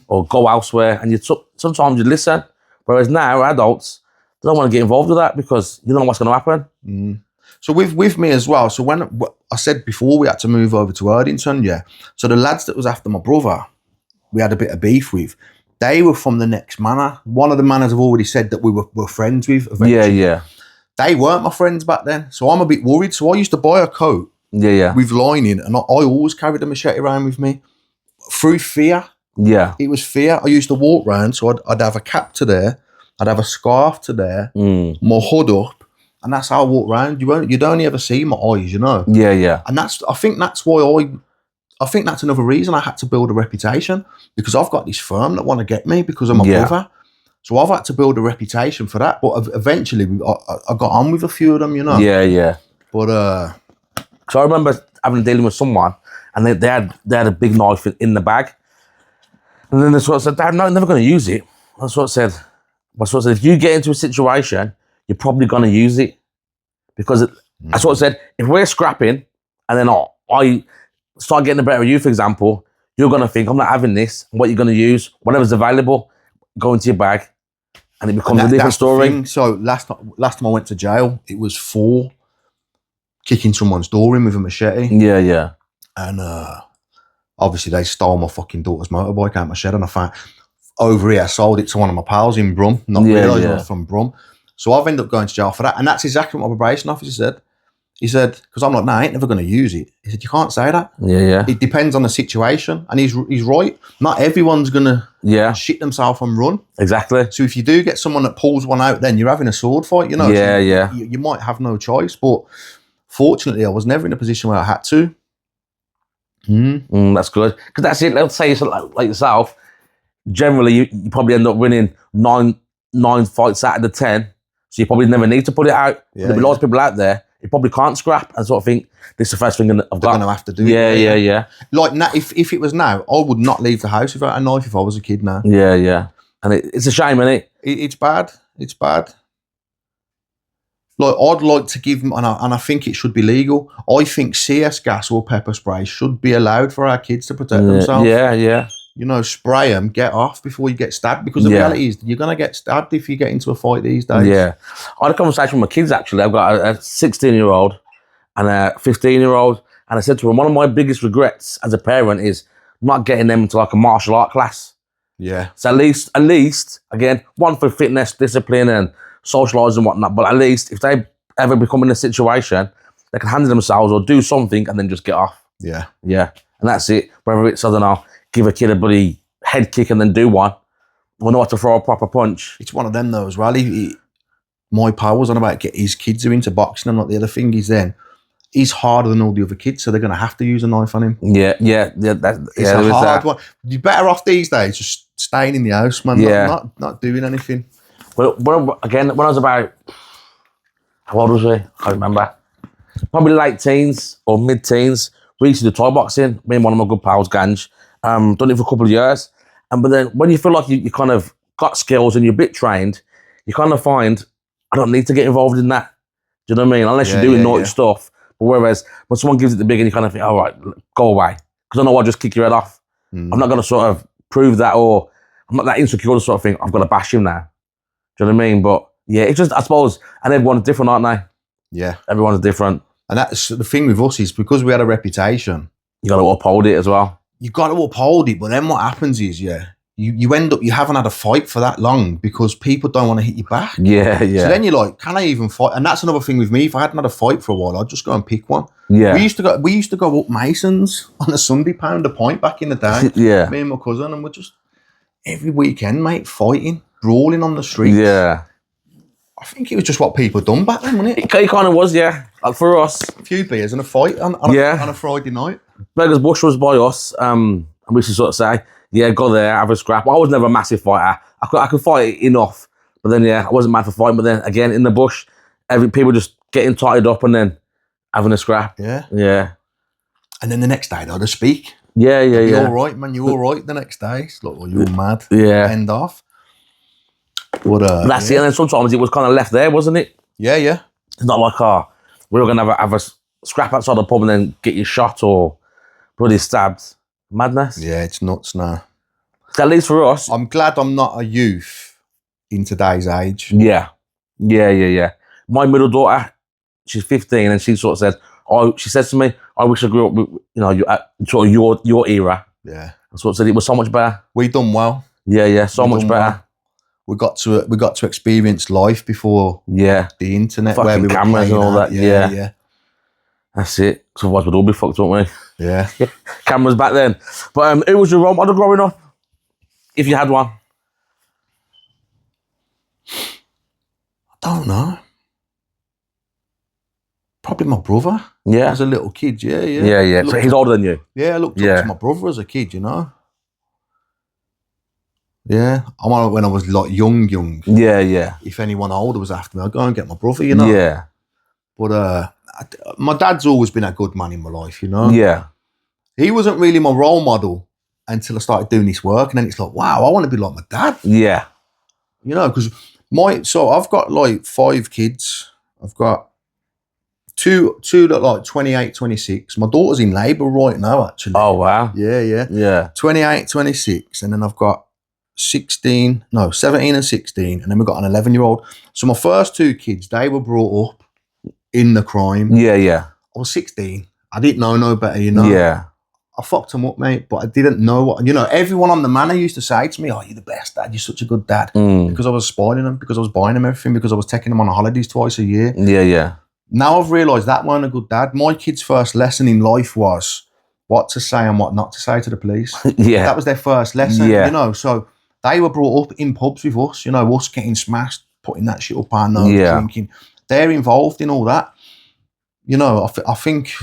or go elsewhere. And sometimes you'd listen. Whereas now, adults, they don't want to get involved with that because you don't know what's going to happen. So with me as well. So when I said before we had to move over to Erdington, yeah. So the lads that was after my brother, we had a bit of beef with. They were from the next manor. One of the manors I've already said that we were friends with. Eventually. Yeah. They weren't my friends back then, so I'm a bit worried. So I used to buy a coat, with lining, and I always carried a machete around with me through fear. Yeah, it was fear. I used to walk around, so I'd have a cap to there, I'd have a scarf to there, my hood up, and that's how I walk around. You'd only ever see my eyes, you know. Yeah. And I think that's why I think that's another reason I had to build a reputation, because I've got this firm that want to get me because I'm a brother. So I've had to build a reputation for that. But eventually I got on with a few of them, you know. Yeah. But so I remember dealing with someone, and they had a big knife in the bag, and then they sort of said, "Dad, no, I'm never going to use it." I sort of said, if you get into a situation, you're probably going to use it, because I sort of said, if we're scrapping, and then I start getting the better of you, for example, you're going to think, I'm not having this. What you're going to use, whatever's available, go into your bag, and it becomes a different story. So last time I went to jail, it was for kicking someone's door in with a machete. Yeah. And obviously they stole my fucking daughter's motorbike out my shed, and I found over here, I sold it to one of my pals in Brum, not realising I was from Brum. So I've ended up going to jail for that. And that's exactly what my probation officer said. He said, because I'm like, no, I ain't never going to use it. He said, you can't say that. Yeah. It depends on the situation. And he's right. Not everyone's going to shit themselves and run. Exactly. So if you do get someone that pulls one out, then you're having a sword fight, you know. Yeah. So you might have no choice. But fortunately, I was never in a position where I had to. That's good. Because that's it. Let's say like yourself, generally you probably end up winning nine fights out of the 10. So you probably never need to put it out. There'll be lots of people out there. You probably can't scrap and sort of think, this is the first thing I've got. They're going to have to do it. Yeah. Like now, if it was now, I would not leave the house without a knife if I was a kid now. Yeah. And it's a shame, isn't it? It's bad. It's bad. Like, I'd like to give them, and I think it should be legal. I think CS gas or pepper spray should be allowed for our kids to protect themselves. Yeah. You know, spray them, get off before you get stabbed. Because the reality is, you're going to get stabbed if you get into a fight these days. Yeah. I had a conversation with my kids, actually. I've got a 16-year-old and a 15-year-old. And I said to them, one of my biggest regrets as a parent is not getting them into like a martial art class. Yeah. So at least, again, one for fitness, discipline and socialising and whatnot, but at least if they ever become in a situation, they can handle themselves or do something and then just get off. Yeah. And that's it. Whether it's, I don't know, give a kid a bloody head kick and then do one, or know how to throw a proper punch. It's one of them though as well. My pal was on about get his kids are into boxing, and like the other thing is then he's harder than all the other kids, so they're going to have to use a knife on him. Yeah. It's a hard one. You're better off these days just staying in the house, man. Not doing anything. Well, when I was about, how old was we? I can't remember. Probably late teens or mid-teens. We used to do Thai boxing. Me and one of my good pals, Ganj. Done it for a couple of years. But then when you feel like you kind of got skills and you're a bit trained, you kind of find, I don't need to get involved in that. Do you know what I mean? Unless you're doing naughty stuff. But whereas when someone gives it the big and you kind of think, all right, go away. Because I know I'll just kick your head off. I'm not going to sort of prove that, or I'm not that insecure to sort of think, I've got to bash him now. Do you know what I mean? But yeah, it's just, I suppose, and everyone's different, aren't they? Yeah. Everyone's different. And that's the thing with us is because we had a reputation. You got to uphold it as well. You got to uphold it, but then what happens is, you end up, you haven't had a fight for that long because people don't want to hit you back. Yeah. So then you're like, can I even fight? And that's another thing with me. If I hadn't had a fight for a while, I'd just go and pick one. Yeah. We used to go up Masons on a Sunday, pound a pint back in the day. Yeah. Me and my cousin, and we're just every weekend, mate, fighting, brawling on the streets. Yeah. I think it was just what people done back then, wasn't it? It kind of was, yeah. Like for us. A few beers and a fight on a Friday night. Beggars Bush was by us, and we should sort of say, yeah, go there, have a scrap. I was never a massive fighter. I could fight enough, But then, yeah, I wasn't mad for fighting. But then, again, in the bush, people just getting tied up and then having a scrap. Yeah. Yeah. And then the next day, they'd speak. Yeah. You all right, man? You all right the next day? It's like, well, you're mad. Yeah. End off. But, that's it. And then sometimes it was kind of left there, wasn't it? Yeah. It's not like, we were going to have a scrap outside the pub and then get you shot or bloody stabbed. Madness. Yeah, it's nuts now. At least for us. I'm glad I'm not a youth in today's age. Yeah. My middle daughter, she's 15, and she sort of said, she says to me, I wish I grew up with, sort of your era. Yeah. I sort of said it was so much better. We done well. Yeah, so much better. Well. We got to experience life before the internet, fucking where we were cameras and all that. Yeah. That's it. Otherwise we'd all be fucked, wouldn't we? Yeah. Cameras back then. But who was your role model growing up? If you had one? I don't know. Probably my brother. Yeah. As a little kid, yeah. Yeah. So he's older than you? Yeah, I looked up to my brother as a kid, Yeah. When I was like young. Yeah. If anyone older was after me, I'd go and get my brother, Yeah. But my dad's always been a good man in my life, Yeah. He wasn't really my role model until I started doing this work, and then it's like, wow, I want to be like my dad. Yeah. Because I've got like 5 kids. I've got two that are like 28, 26. My daughter's in labour right now, actually. Oh, wow. Yeah. 28, 26. And then I've got 17 and 16. And then we've got an 11-year-old. So my first 2 kids, they were brought up in the crime. Yeah. I was 16. I didn't know no better, Yeah. I fucked them up, mate, but I didn't know what, everyone on the manor used to say to me, oh, you're the best dad, you're such a good dad. Because I was spoiling them, because I was buying them everything, because I was taking them on holidays twice a year. Yeah. Now I've realised that weren't a good dad. My kid's first lesson in life was what to say and what not to say to the police. Yeah. That was their first lesson, so they were brought up in pubs with us, us getting smashed, putting that shit up our nose, drinking. They're involved in all that. I think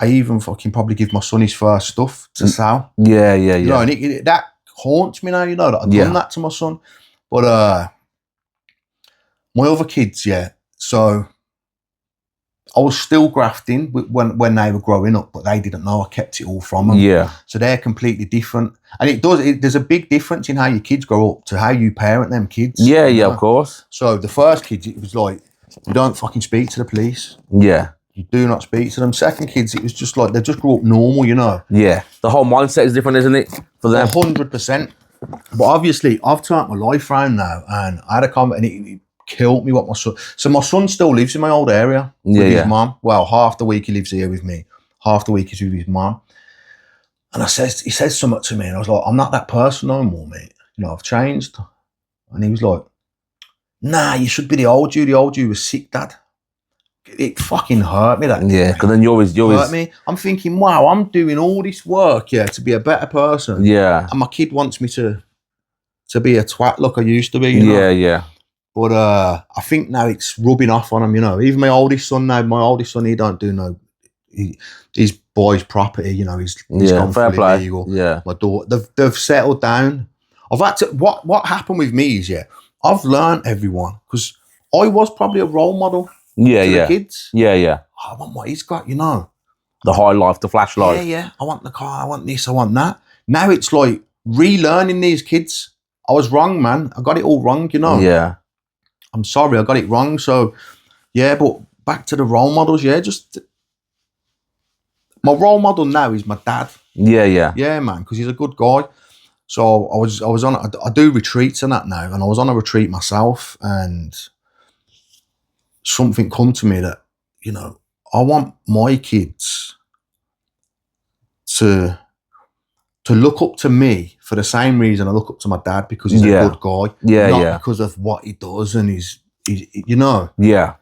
I even fucking probably give my son his first stuff to sell. Yeah. And that haunts me now, that I've done that to my son. But my other kids, so I was still grafting when they were growing up, but they didn't know I kept it all from them. Yeah. So they're completely different. And there's a big difference in how your kids grow up to how you parent them kids. Yeah, of course. So the first kids, it was like, you don't fucking speak to the police. Yeah. You do not speak to them. Second kids, it was just like, they just grew up normal, Yeah. The whole mindset is different, isn't it? For them. 100%. But obviously, I've turned my life around now, and I had a comment, and it killed me what my son... So my son still lives in my old area with his mum. Well, half the week he lives here with me. Half the week he's with his mum. And he says something to me, and I was like, I'm not that person no more, mate. I've changed. And he was like, nah, you should be the old you. The old you was sick, Dad. It fucking hurt me, that. Yeah, because then you always hurt me. I'm thinking, wow, I'm doing all this work, to be a better person. Yeah. And my kid wants me to be a twat like I used to be. Yeah. But I think now it's rubbing off on him, Even my oldest son, he don't do no... His boy's property, he's gone fair fully play. legal. Yeah. My daughter, they've settled down. I've had to... What happened with me is, I've learned everyone, because I was probably a role model. To the kids. Yeah. I want what he's got, The high life, the flash life. Yeah. I want the car, I want this, I want that. Now it's like relearning these kids. I was wrong, man. I got it all wrong, Yeah. I'm sorry, I got it wrong. So, but back to the role models, just... My role model now is my dad. Yeah. Yeah, man, because he's a good guy. So I was on... I do retreats and that now, and I was on a retreat myself, and... something come to me that, I want my kids to look up to me for the same reason I look up to my dad, because he's a good guy. Not because of what he does and he's. Yeah.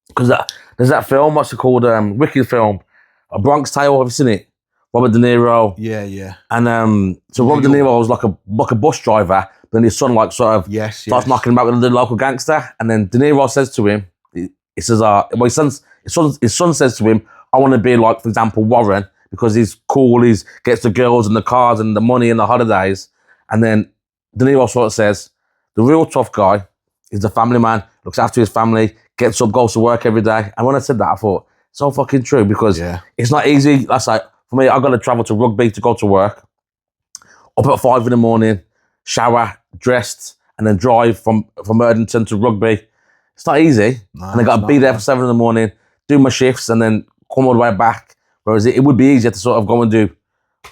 Because there's that film, what's it called? Wicked film, A Bronx Tale. Have you seen it? Robert De Niro. Yeah. And so Robert De Niro was like a bus driver, but then his son starts knocking him out with the local gangster, and then De Niro says to him, he says, his son says to him, I want to be like, for example, Warren, because he's cool, he gets the girls and the cars and the money and the holidays. And then De Niro sort of says, the real tough guy is the family man, looks after his family, gets up, goes to work every day. And when I said that, I thought, so fucking true, because it's not easy. That's like, for me, I've got to travel to Rugby to go to work, up at 5 in the morning, shower, dressed, and then drive from Erdington to Rugby. It's not easy. No, and I got to be there for 7 in the morning, do my shifts, and then come all the way back. Whereas it would be easier to sort of go and do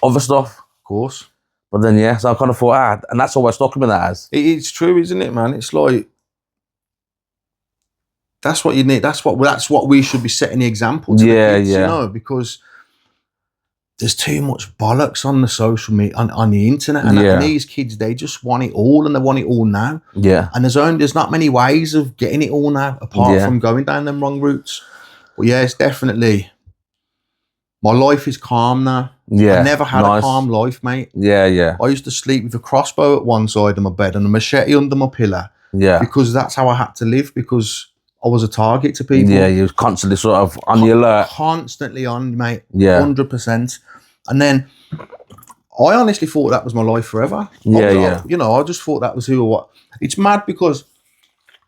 other stuff. Of course. But then, so I kind of thought, and that's always stuck with that as. It's true, isn't it, man? It's like, that's what you need. That's what we should be setting the example to the kids, you know, because there's too much bollocks on the social media, on the internet, and these kids, they just want it all, and they want it all now. Yeah. And there's not many ways of getting it all now, apart from going down them wrong routes. But it's definitely, my life is calm now. Yeah. I never had a calm life, mate. Yeah. I used to sleep with a crossbow at one side of my bed and a machete under my pillow. Yeah. Because that's how I had to live, because I was a target to people. Yeah, you was constantly sort of on the alert. Constantly on, mate. Yeah. 100%. And then I honestly thought that was my life forever. Yeah. I just thought that was who or what. It's mad because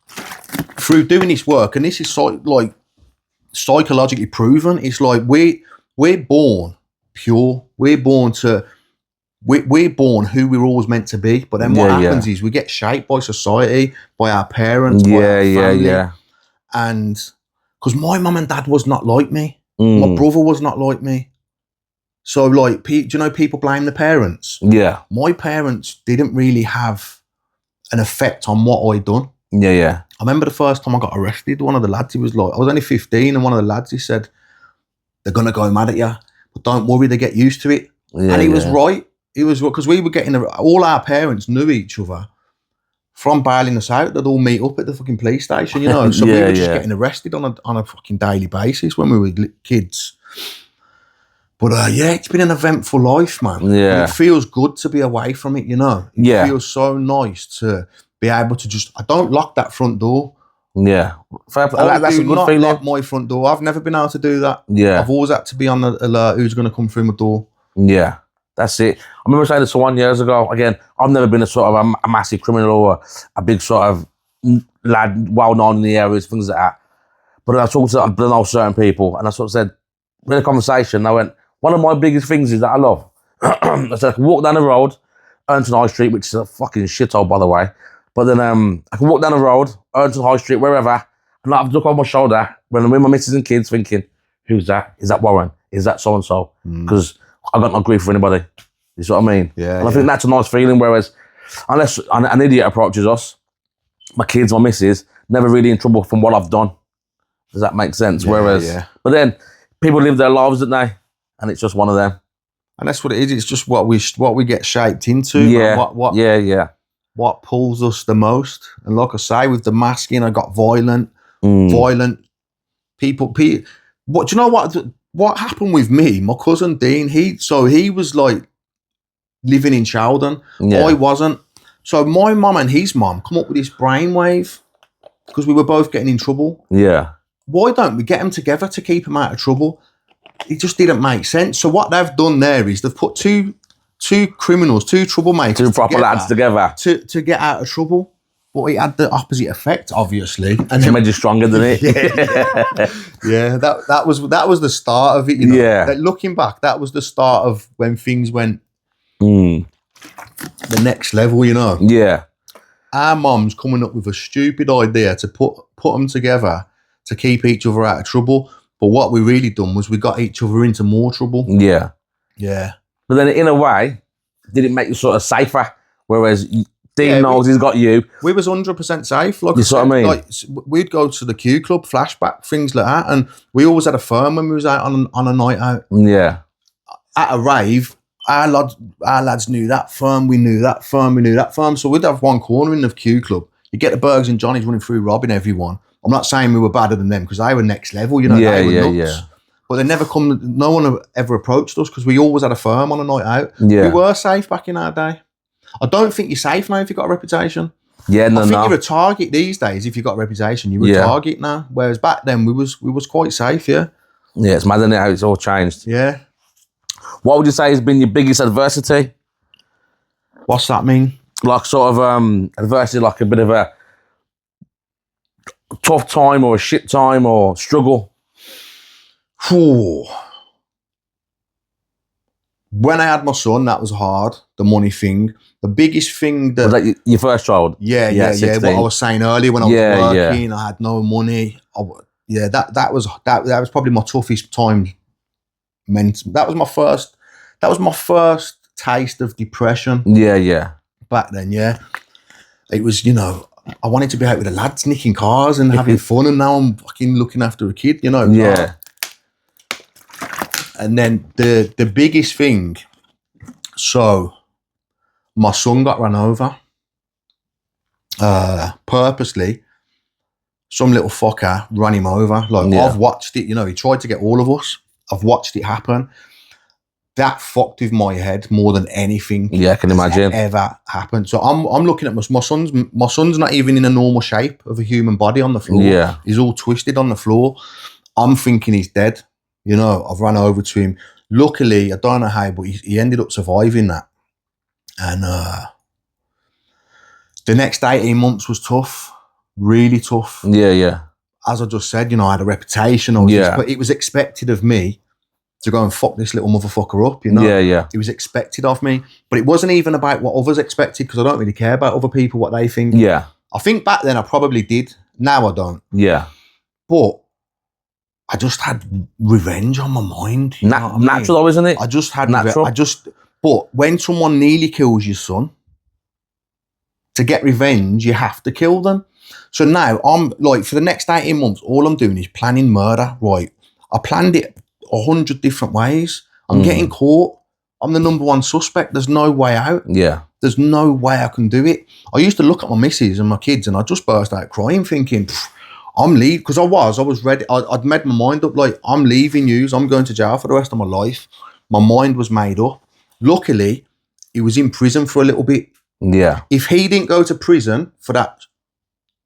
through doing this work, and this is like psychologically proven, it's like we're born pure. We're born who we're always meant to be. But then what happens is we get shaped by society, by our parents, by our family. And because my mum and dad was not like me. My brother was not like me. So like, do you know people blame the parents? Yeah. My parents didn't really have an effect on what I done. Yeah. I remember the first time I got arrested, one of the lads, he was like, I was only 15, and one of the lads, he said, they're going to go mad at you, but don't worry, they get used to it. Yeah, and he was right. He was, because we were getting, all our parents knew each other. From bailing us out, they'd all meet up at the fucking police station, you know. So we were just getting arrested on a fucking daily basis when we were kids. But it's been an eventful life, man. Yeah. And it feels good to be away from it, you know. It feels so nice to be able to just, I don't lock that front door. Yeah. That's a good not feeling. Lock my front door. I've never been able to do that. Yeah. I've always had to be on the alert who's going to come through my door. Yeah. That's it. I remember saying this 1 year ago. Again, I've never been a sort of a massive criminal or a big sort of lad well known in the areas, things like that. But I talked to certain people, and I sort of said, in a conversation, I went, one of my biggest things is that I love. I said, I can walk down the road, Ernton High Street, which is a fucking shithole, by the way. But then I can walk down the road, Ernton High Street, wherever, and I have to look over my shoulder when I'm with my missus and kids thinking, who's that? Is that Warren? Is that so-and-so? Because I got no grief for anybody. You see what I mean? Yeah. And I think that's a nice feeling, whereas unless an idiot approaches us, my kids, my missus, never really in trouble from what I've done. Does that make sense? But then people live their lives, don't they? And it's just one of them. And that's what it is. It's just what we get shaped into. Yeah. What pulls us the most. And like I say, with the masking, I got violent people. What do you know? What happened with me? My cousin Dean. He was like living in Chowden. Yeah. I wasn't. So my mum and his mum come up with this brainwave because we were both getting in trouble. Yeah. Why don't we get them together to keep them out of trouble? It just didn't make sense. So what they've done there is they've put two criminals, two troublemakers, two proper lads together to get out of trouble. But it had the opposite effect, obviously. And it made you stronger than it. Yeah, that was the start of it. You know? Yeah. Like, looking back, that was the start of when things went the next level. You know. Yeah. Our mum's coming up with a stupid idea to put them together to keep each other out of trouble. But what we really done was we got each other into more trouble. Yeah. Yeah. But then in a way, did it make you sort of safer? Whereas Dean knows he's got you. We was 100% safe. Like you see what I mean? Like, we'd go to the Q Club, flashback, things like that. And we always had a firm when we was out on a night out. Yeah. At a rave, our lads knew that firm, we knew that firm. So we'd have one corner in the Q Club. You get the Bergs and Johnnies running through robbing everyone. I'm not saying we were badder than them because they were next level, you know, they were nuts. But they never no one ever approached us because we always had a firm on a night out. Yeah. We were safe back in our day. I don't think you're safe now if you've got a reputation. Yeah, I think you're a target these days if you've got a reputation. You're a target now. Whereas back then we was quite safe, yeah. Yeah, it's mad, isn't it, how it's all changed. Yeah. What would you say has been your biggest adversity? What's that mean? like sort of adversity, like a bit of a tough time or a shit time or struggle? Phew. When I had my son, that was hard. The money thing. The biggest thing that... Was that your first child? Yeah. 16. What I was saying earlier, when I was working, I had no money. That was probably my toughest time. That was my first taste of depression. Yeah. Back then, yeah. It was, I wanted to be out with the lads, nicking cars and having fun, and now I'm fucking looking after a kid, Yeah. And then the biggest thing, so my son got run over purposely. Some little fucker ran him over. I've watched it, he tried to get all of us. I've watched it happen. That fucked with my head more than anything. Yeah, I can imagine. Ever happened. So I'm looking at my son's not even in a normal shape of a human body on the floor. Yeah. He's all twisted on the floor. I'm thinking he's dead. I've run over to him. Luckily, I don't know how, but he ended up surviving that. And the next 18 months was tough. Really tough. Yeah. As I just said, I had a reputation. But it was expected of me to go and fuck this little motherfucker up, Yeah. It was expected of me. But it wasn't even about what others expected, because I don't really care about other people, what they think. Yeah. I think back then I probably did. Now I don't. Yeah. But I just had revenge on my mind. Natural though, isn't it? I just had natural. But when someone nearly kills your son, to get revenge, you have to kill them. So now I'm like, for the next 18 months, all I'm doing is planning murder, right? I planned it 100 different ways. I'm getting caught. I'm the number one suspect. There's no way out. Yeah. There's no way I can do it. I used to look at my missus and my kids and I just burst out crying thinking, I'm leaving, because I was ready. I'd made my mind up, like, I'm leaving yous. I'm going to jail for the rest of my life. My mind was made up. Luckily, he was in prison for a little bit. Yeah. If he didn't go to prison for that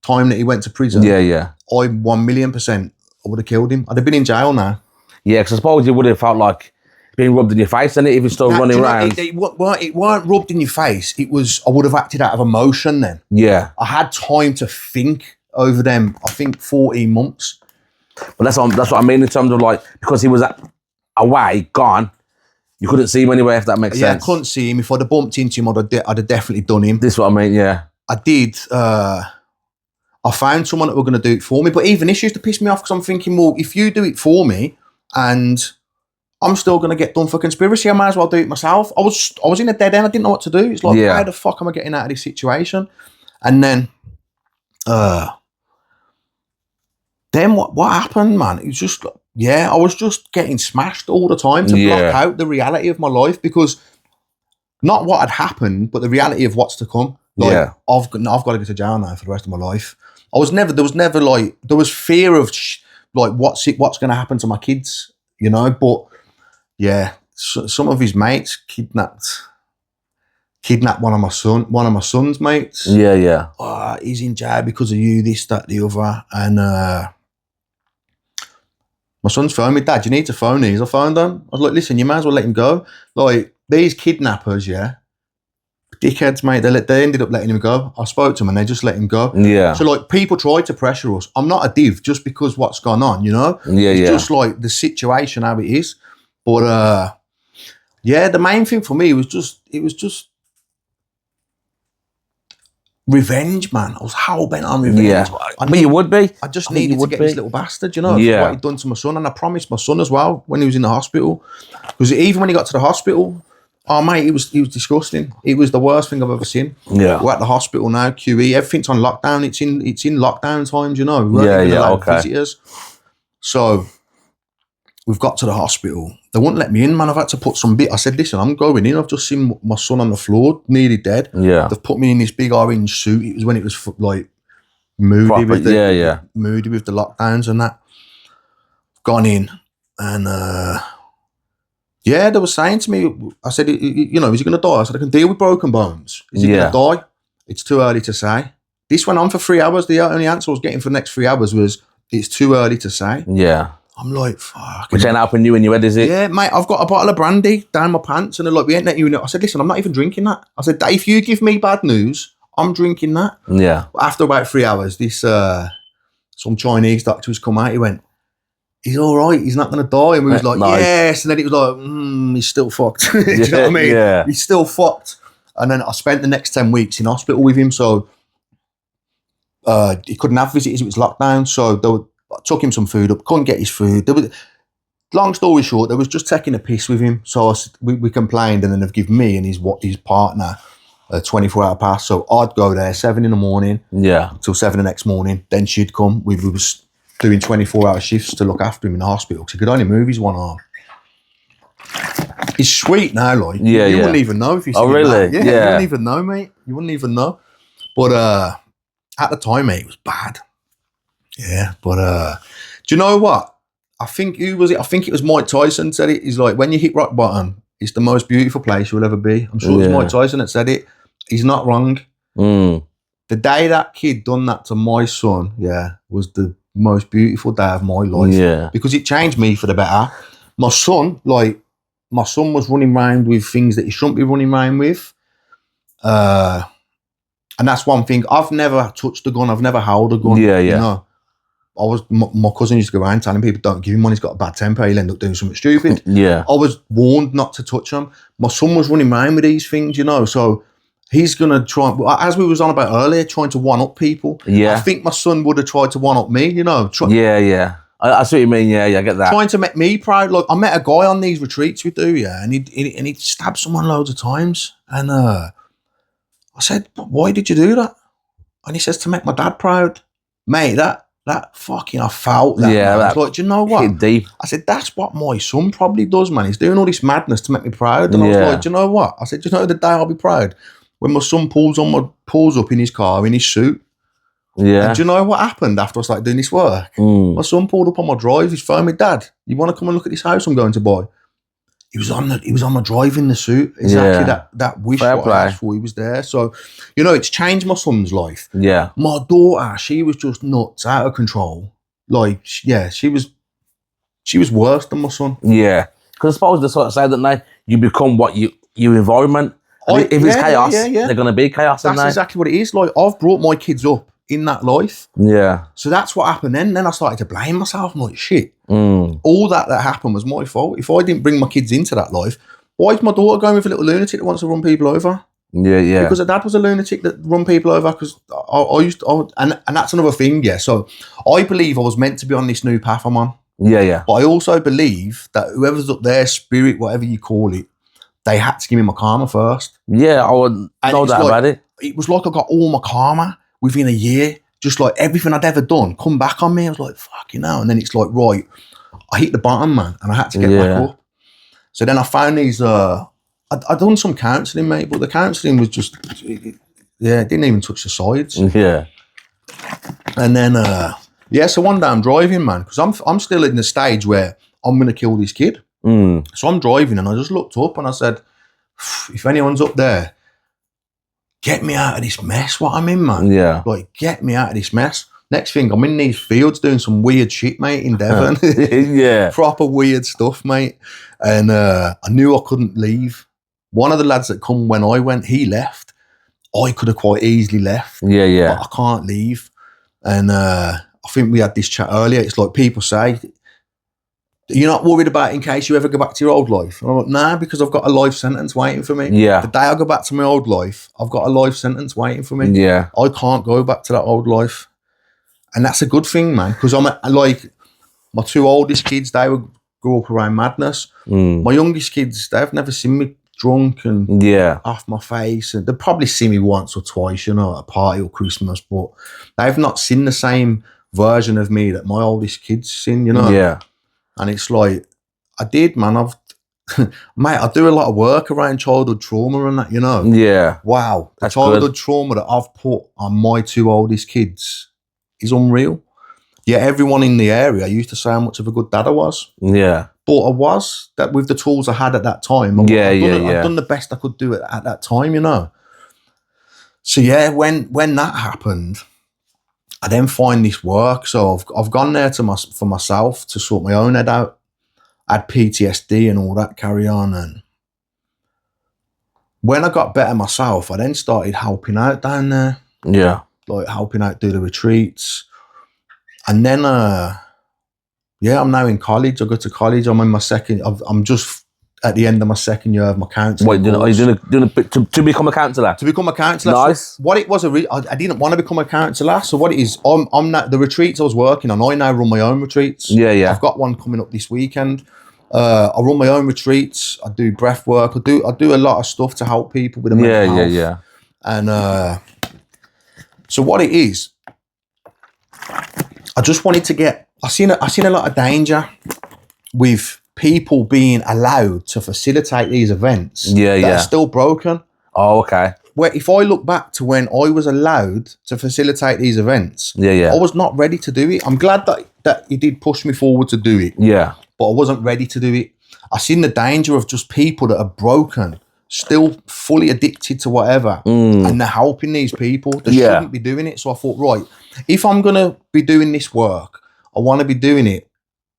time that he went to prison, I 1,000,000% I would have killed him. I'd have been in jail now. Yeah, because I suppose you would have felt like being rubbed in your face, and if you're still running around. It weren't rubbed in your face. It was, I would have acted out of emotion then. Yeah. I had time to think over them, I think 14 months. But that's what I mean in terms of, like, because he was away, gone, you couldn't see him anywhere, if that makes sense. Yeah, I couldn't see him. If I'd have bumped into him, I'd have definitely done him. This is what I mean, yeah. I did. I found someone that were going to do it for me, but even this used to piss me off, because I'm thinking, well, if you do it for me and I'm still going to get done for conspiracy, I might as well do it myself. I was in a dead end. I didn't know what to do. It's like, how the fuck am I getting out of this situation? And then what happened, man? It was just, I was just getting smashed all the time to block out the reality of my life, because not what had happened, but the reality of what's to come. Like, I've got to go to jail now for the rest of my life. There was fear of what's going to happen to my kids, but yeah, some of his mates kidnapped one of my son's mates. Yeah. Oh, he's in jail because of you, this, that, the other. And my son's phoned me, Dad, you need to phone these. I phoned them. I was like, listen, you might as well let him go. Like, these kidnappers, dickheads, mate, they ended up letting him go. I spoke to them and they just let him go. Yeah. So, like, people tried to pressure us. I'm not a div just because what's gone on, It's just like the situation, how it is. But, the main thing for me was just revenge, man. I was hell-bent on revenge. Yeah. But you would be. I just needed to get this little bastard, what he'd done to my son. And I promised my son as well when he was in the hospital. Because even when he got to the hospital, oh, mate, he was disgusting. It was the worst thing I've ever seen. Yeah. We're at the hospital now, QE. Everything's on lockdown. It's in lockdown times, We weren't allowed visitors. So we've got to the hospital. They wouldn't let me in, man. I've had to put some bit. I said, listen, I'm going in. I've just seen my son on the floor, nearly dead. Yeah. They've put me in this big orange suit. It was when it was like moody. Proper, with the, moody with the lockdowns and that. Gone in and they were saying to me, I said, is he going to die? I said, I can deal with broken bones. Is he going to die? It's too early to say. This went on for 3 hours. The only answer I was getting for the next 3 hours was, it's too early to say. Yeah. I'm like, fuck. Which ain't helping you in your head, is it? Yeah, mate, I've got a bottle of brandy down my pants, and they're like, we ain't letting you in it. I said, listen, I'm not even drinking that. I said, if you give me bad news, I'm drinking that. Yeah. After about 3 hours, this some Chinese doctor was come out. He went, he's all right. He's not going to die. And we was like, Nice. yes. And then it was like, he's still fucked. Do you know what I mean? Yeah. He's still fucked. And then I spent the next 10 weeks in hospital with him. So he couldn't have visitors. It was lockdown. So I took him some food up. Couldn't get his food. Long story short, they was just taking a piss with him. So we complained, and then they've given me and his partner a 24-hour pass. So I'd go there 7 a.m. Yeah. Till 7 the next morning. Then she'd come. We was doing 24-hour shifts to look after him in the hospital because he could only move his one arm. He's sweet now, like. Yeah, you wouldn't even know if you see Oh, him really? now. Yeah, you wouldn't even know, mate. You wouldn't even know. But at the time, mate, it was bad. Yeah, but do you know what? I think who was it? I think it was Mike Tyson said it. He's like, when you hit rock bottom, it's the most beautiful place you'll ever be. I'm sure it was Mike Tyson that said it. He's not wrong. The day that kid done that to my son, was the most beautiful day of my life. Yeah. Because it changed me for the better. My son was running around with things that he shouldn't be running around with. And that's one thing. I've never touched a gun. I've never held a gun. Yeah, yeah. You know? My cousin used to go around telling people, don't give him one, he's got a bad temper, he'll end up doing something stupid. Yeah. I was warned not to touch him. My son was running around with these things, you know, so he's going to try, as we was on about earlier, trying to one-up people. Yeah. I think my son would have tried to one-up me, you know. Yeah. I see what you mean, yeah, I get that. Trying to make me proud. Like, I met a guy on these retreats we do, and he'd stabbed someone loads of times. And I said, why did you do that? And he says, to make my dad proud. Mate, that fucking, I felt that. Yeah, I was like, do you know what? Deep. I said, that's what my son probably does, man. He's doing all this madness to make me proud. And I was like, do you know what? I said, do you know the day I'll be proud? When my son pulls up in his car, in his suit. Yeah. And do you know what happened after I started doing this work? My son pulled up on my drive. He's phoned me, Dad, you want to come and look at this house I'm going to buy? He was on my drive in the suit. Exactly that wish what I asked for. He was there. So, you know, it's changed my son's life. Yeah. My daughter, she was just nuts, out of control. Like, yeah, she was worse than my son. Yeah. Because I suppose the sort of side that night, you become what your environment. If it's chaos, they're going to be chaos. That's exactly what it is. Like, I've brought my kids up in that life. Yeah. So that's what happened then. Then I started to blame myself. I'm like, shit. All that happened was my fault. If I didn't bring my kids into that life, why is my daughter going with a little lunatic that wants to run people over? Yeah. Because her dad was a lunatic that run people over. Because I used to, and that's another thing. Yeah. So I believe I was meant to be on this new path I'm on. Yeah. But I also believe that whoever's up there, spirit, whatever you call it, they had to give me my karma first. Yeah, I would know that about it. It was like I got all my karma within a year. Just like everything I'd ever done come back on me. I was like, fucking hell. And then it's like, right, I hit the bottom, man, and I had to get back up. So then I found these, I'd done some counselling, mate, but the counselling was just, it didn't even touch the sides. Yeah. And then, so one day I'm driving, man, because I'm still in the stage where I'm going to kill this kid. So I'm driving and I just looked up and I said, if anyone's up there, get me out of this mess what I'm in, man. Yeah. Like, get me out of this mess. Next thing, I'm in these fields doing some weird shit, mate, in Devon. Yeah. Proper weird stuff, mate. And I knew I couldn't leave. One of the lads that come when I went, he left. I could have quite easily left. Yeah. But I can't leave. And I think we had this chat earlier. It's like people say, you're not worried about in case you ever go back to your old life? And I'm like, nah, because I've got a life sentence waiting for me. Yeah. The day I go back to my old life, I've got a life sentence waiting for me. Yeah. I can't go back to that old life. And that's a good thing, man, because I'm like, my two oldest kids, they grew up around madness. My youngest kids, they've never seen me drunk and off my face. And they'll probably see me once or twice, you know, at a party or Christmas, but they've not seen the same version of me that my oldest kids seen, you know? Yeah. And it's like, I did, man. Mate, I do a lot of work around childhood trauma and that, you know? Yeah. Wow. The childhood trauma that I've put on my two oldest kids is unreal. Yeah, everyone in the area used to say how much of a good dad I was. Yeah. But I was, that with the tools I had at that time. I've done the best I could do at that time, you know? So yeah, when that happened, I then find this work. So I've gone there for myself to sort my own head out. I had PTSD and all that carry on. And when I got better myself, I then started helping out down there. Yeah. Like helping out do the retreats. And then, I'm now in college. I go to college. I'm in my I'm just at the end of my second year of my counselling. Wait, are you doing to become a counsellor? To become a counsellor. Nice. So what it was, I didn't want to become a counsellor. So what it is, I'm not, the retreats I was working on, I now run my own retreats. Yeah, yeah. I've got one coming up this weekend. I run my own retreats. I do breath work. I do a lot of stuff to help people with the mental health. Yeah. And so what it is, I just wanted to get. I seen a lot of danger with people being allowed to facilitate these events. that are still broken. Oh, okay. Where if I look back to when I was allowed to facilitate these events, I was not ready to do it. I'm glad that you did push me forward to do it. Yeah. But I wasn't ready to do it. I seen the danger of just people that are broken, still fully addicted to whatever, and they're helping these people. They shouldn't be doing it. So I thought, right, if I'm going to be doing this work, I want to be doing it.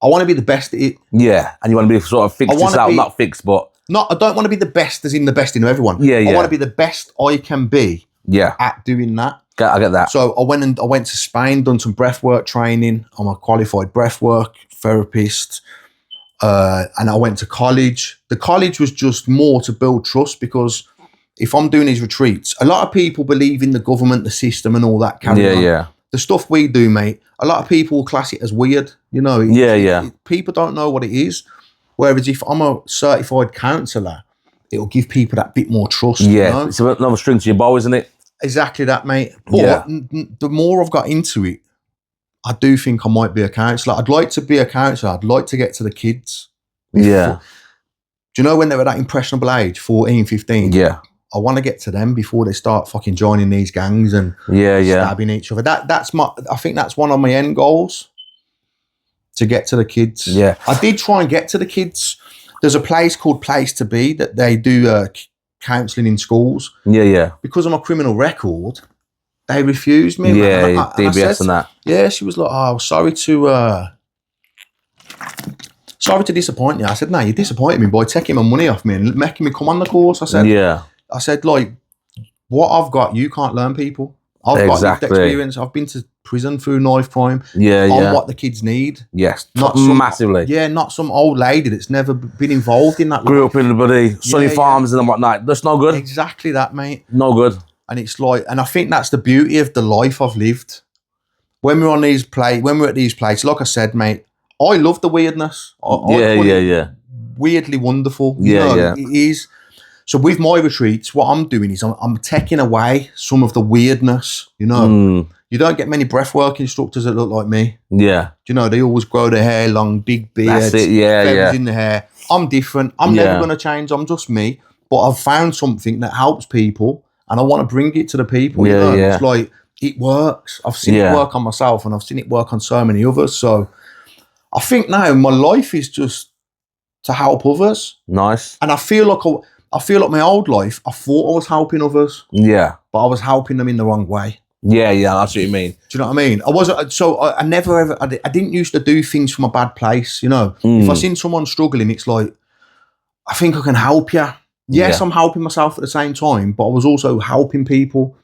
I want to be the best at it. Yeah. And you want to be sort of fixed yourself, not fixed, but... I don't want to be the best as in the best in everyone. I want to be the best I can be at doing that. I get that. So I went to Spain, done some breathwork training. I'm a qualified breathwork therapist. And I went to college. The college was just more to build trust, because if I'm doing these retreats, a lot of people believe in the government, the system and all that carry on. Yeah. The stuff we do, mate, a lot of people will class it as weird, you know. People don't know what it is. Whereas if I'm a certified counsellor, it'll give people that bit more trust. Yeah, you know? it's another string to your bow, isn't it? Exactly that, mate. But the more I've got into it, I do think I might be a counsellor. I'd like to be a counsellor. I'd like to get to the kids. Do you know when they're at that impressionable age, 14, 15? Yeah. I want to get to them before they start fucking joining these gangs and stabbing each other. I think that's one of my end goals, to get to the kids. Yeah. I did try and get to the kids. There's a place called Place to Be that they do counselling in schools. Yeah. Because of my criminal record, they refused me. Yeah, DBS and that. Yeah, she was like, "Oh, sorry to disappoint you." I said, "No, you disappointed me by taking my money off me and making me come on the course." I said, like, what I've got, you can't learn, people. I've got lived experience. I've been to prison through knife crime. On what the kids need. Yes, not massively. Yeah, not some old lady that's never been involved in that. Grew up in the bloody sunny farms and whatnot. That's no good. Exactly that, mate. No good. And it's like, and I think that's the beauty of the life I've lived. When we're on these when we're at these places, like I said, mate, I love the weirdness. Weirdly wonderful. You know, it is. So with my retreats, what I'm doing is I'm taking away some of the weirdness. You know, you don't get many breathwork instructors that look like me. Yeah. Do you know, they always grow their hair long, big beards, feathers in the hair. I'm different. I'm never going to change. I'm just me. But I've found something that helps people, and I want to bring it to the people. You know? It's like, it works. I've seen it work on myself, and I've seen it work on so many others. So I think now my life is just to help others. Nice. And I feel like my old life, I thought I was helping others. Yeah. But I was helping them in the wrong way. Yeah, that's what you mean. Do you know what I mean? I wasn't, so I never ever, I didn't used to do things from a bad place, you know. If I seen someone struggling, it's like, I think I can help you. Yes, I'm helping myself at the same time, but I was also helping people.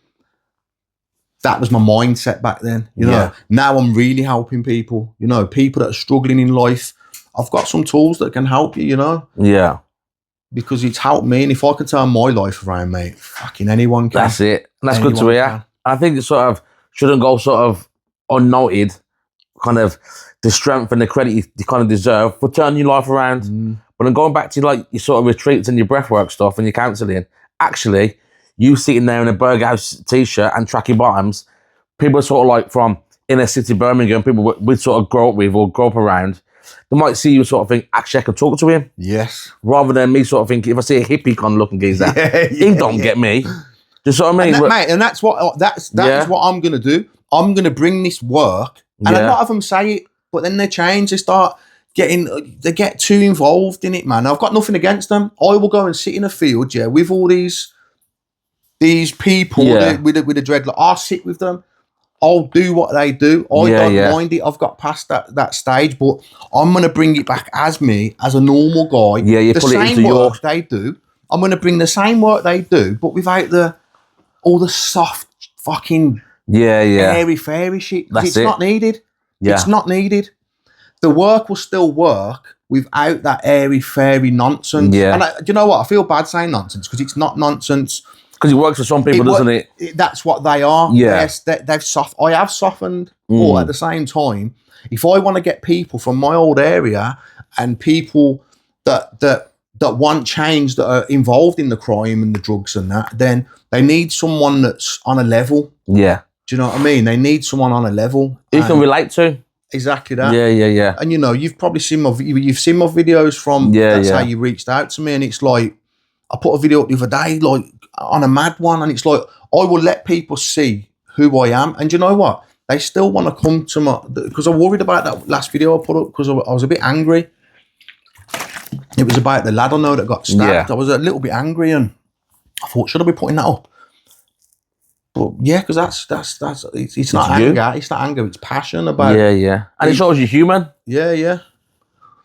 That was my mindset back then, you know. Now I'm really helping people, you know, people that are struggling in life. I've got some tools that can help you, you know. Yeah. Because it's helped me, and if I can turn my life around, mate, fucking anyone can. That's it. And that's good to hear. I think it sort of shouldn't go sort of unnoted, kind of the strength and the credit you kind of deserve for turning your life around. But then going back to like your sort of retreats and your breathwork stuff and your counselling, actually, you sitting there in a Burger House t-shirt and tracky bottoms, people sort of like from inner city Birmingham, people we sort of grow up with or grow up around, they might see you sort of think, actually, I can talk to him. Yes. Rather than me sort of think, if I see a hippie kind of looking geezer, he don't get me. Do you know what I mean? And mate, and that's what that is what I'm going to do. I'm going to bring this work, and a lot of them say it, but then they change. They get too involved in it, man. I've got nothing against them. I will go and sit in a field, with all these people with the dreadlock. I'll sit with them. I'll do what they do. I don't mind it. I've got past that stage, but I'm going to bring it back as me, as a normal guy. Yeah, you the put it same into work they do. I'm going to bring the same work they do, but without all the soft fucking airy fairy shit. That's It's not needed. Yeah. It's not needed. The work will still work without that airy fairy nonsense. Yeah. And do you know what? I feel bad saying nonsense because it's not nonsense. Because it works for some people, doesn't it? That's what they are. Yeah. I have softened, but at the same time, if I want to get people from my old area and people that want change, that are involved in the crime and the drugs and that, then they need someone that's on a level. Yeah. Do you know what I mean? They need someone on a level you can relate to. Exactly that. Yeah. And you've probably seen you've seen my videos from. That's how you reached out to me, and it's like I put a video up the other day, like on a mad one, and it's like I will let people see who I am, and you know what? They still want to come to my, because I'm worried about that last video I put up because I was a bit angry. It was about the lad I know that got stabbed. I was a little bit angry, and I thought, should I be putting that up? But yeah, because it's not anger. It's not anger. It's passion about. Yeah. And it shows you're human. Yeah,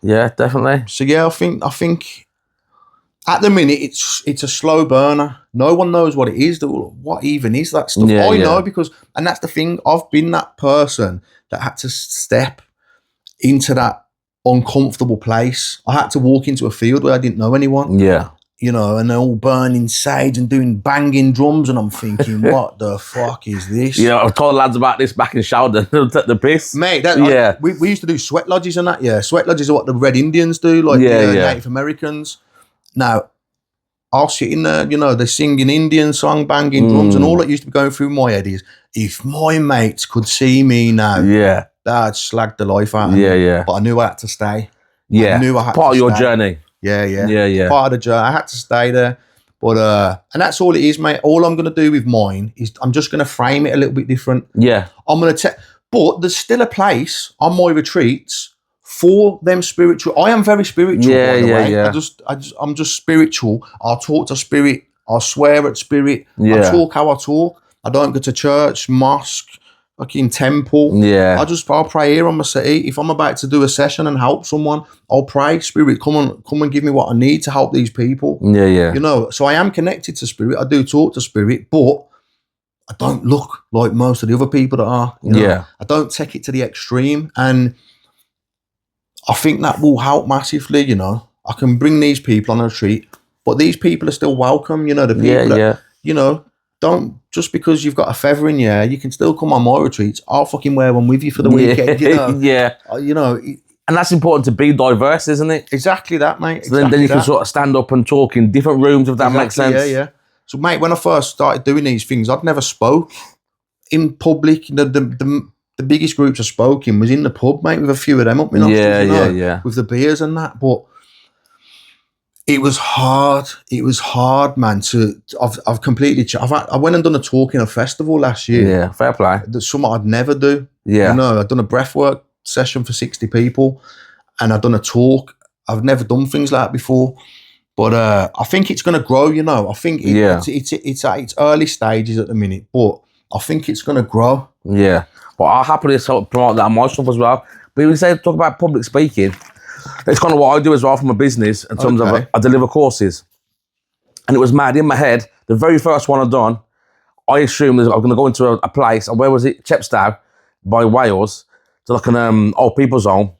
definitely. So yeah, I think at the minute it's a slow burner. No one knows what it is. What even is that stuff? I know because, and that's the thing. I've been that person that had to step into that uncomfortable place. I had to walk into a field where I didn't know anyone. Yeah. And they're all burning sage and doing banging drums, and I'm thinking, what the fuck is this? I've told lads about this back in Shaldon. They'll take the piss. Mate, we used to do sweat lodges and that, Sweat lodges are what the Red Indians do, like the Native Americans. Now, I'll sit in there, they're singing Indian song, banging drums, and all that used to be going through my head is, if my mates could see me now, that'd slag the life out of me. But I knew I had to stay. Yeah, I knew I had part to of your stay. journey. Yeah. Part of the journey. I had to stay there. But and that's all it is, mate. All I'm gonna do with mine is I'm just gonna frame it a little bit different. Yeah. I'm gonna but there's still a place on my retreats for them spiritual. I am very spiritual, by the way. I'm just spiritual. I'll talk to spirit, I'll swear at spirit, I talk how I talk. I don't go to church, mosque, fucking temple. Yeah. I'll pray here on my city. If I'm about to do a session and help someone, I'll pray, spirit, come and give me what I need to help these people. Yeah. So I am connected to spirit. I do talk to spirit, but I don't look like most of the other people that are. I don't take it to the extreme, and I think that will help massively. I can bring these people on a retreat, but these people are still welcome. The people that, don't, just because you've got a feather in your hair, you can still come on my retreats. I'll fucking wear one with you for the weekend, And that's important to be diverse, isn't it? Exactly that, mate. So then you can sort of stand up and talk in different rooms, if that makes sense. Yeah. So, mate, when I first started doing these things, I'd never spoke in public. The biggest groups I spoke in was in the pub, mate, with a few of them up in Oxford, with the beers and that. But it was hard. It was hard, man. I've completely. I went and done a talk in a festival last year. Yeah, fair play. That's something I'd never do. Yeah, I'd done a breathwork session for 60 people, and I'd done a talk. I've never done things like that before, but I think it's going to grow. I think it's at its early stages at the minute, but I think it's going to grow. Yeah, but I'll happily promote that on my stuff as well. But we say talk about public speaking. It's kind of what I do as well from a business in terms of I deliver courses. And it was mad in my head. The very first one I'd done, I assumed I was going to go into a place, and where was it? Chepstow by Wales, to like an old people's home.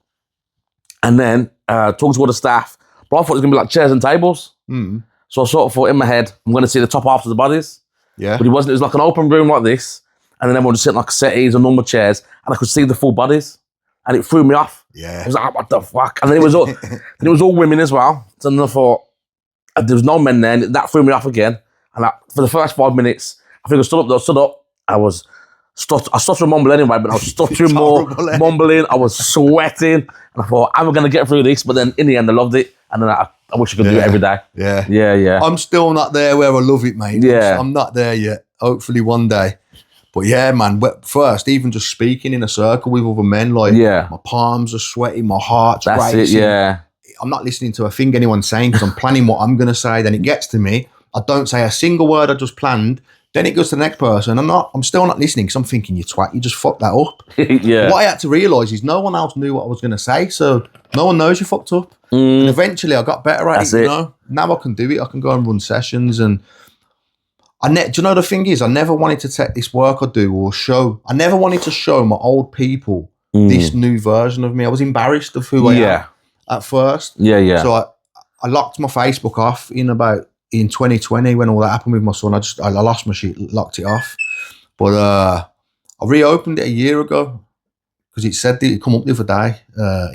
And then talk to all the staff. But I thought it was going to be like chairs and tables. So I sort of thought in my head, I'm going to see the top half of the bodies. Yeah. But it wasn't. It was like an open room like this. And then everyone just sitting like settees and normal chairs. And I could see the full bodies. And it threw me off. Yeah. I was like, what the fuck? And then it was all women as well. So then I thought, there was no men there. And that threw me off again. And for the first 5 minutes, I think I stood up. I stuttered and mumble anyway, but I was stuttering more, mumbling. I was sweating. And I thought, I'm going to get through this. But then in the end, I loved it. And then I wish I could do it every day. Yeah. I'm still not there where I love it, mate. Yeah. I'm not there yet. Hopefully one day. But yeah, man, first, even just speaking in a circle with other men, like my palms are sweaty, my heart's racing. I'm not listening to a thing anyone's saying because I'm planning what I'm going to say. Then it gets to me. I don't say a single word I just planned. Then it goes to the next person. I'm still not listening because I'm thinking, you twat, you just fucked that up. Yeah. What I had to realise is no one else knew what I was going to say, so no one knows you fucked up. And eventually I got better at it, you know. Now I can do it. I can go and run sessions, and do you know the thing is, I never wanted to take this work I do or show. I never wanted to show my old people this new version of me. I was embarrassed of who I am at first. Yeah. So I locked my Facebook off in 2020 when all that happened with my son. I lost my shit, locked it off. But I reopened it a year ago because it said that it come up the other day.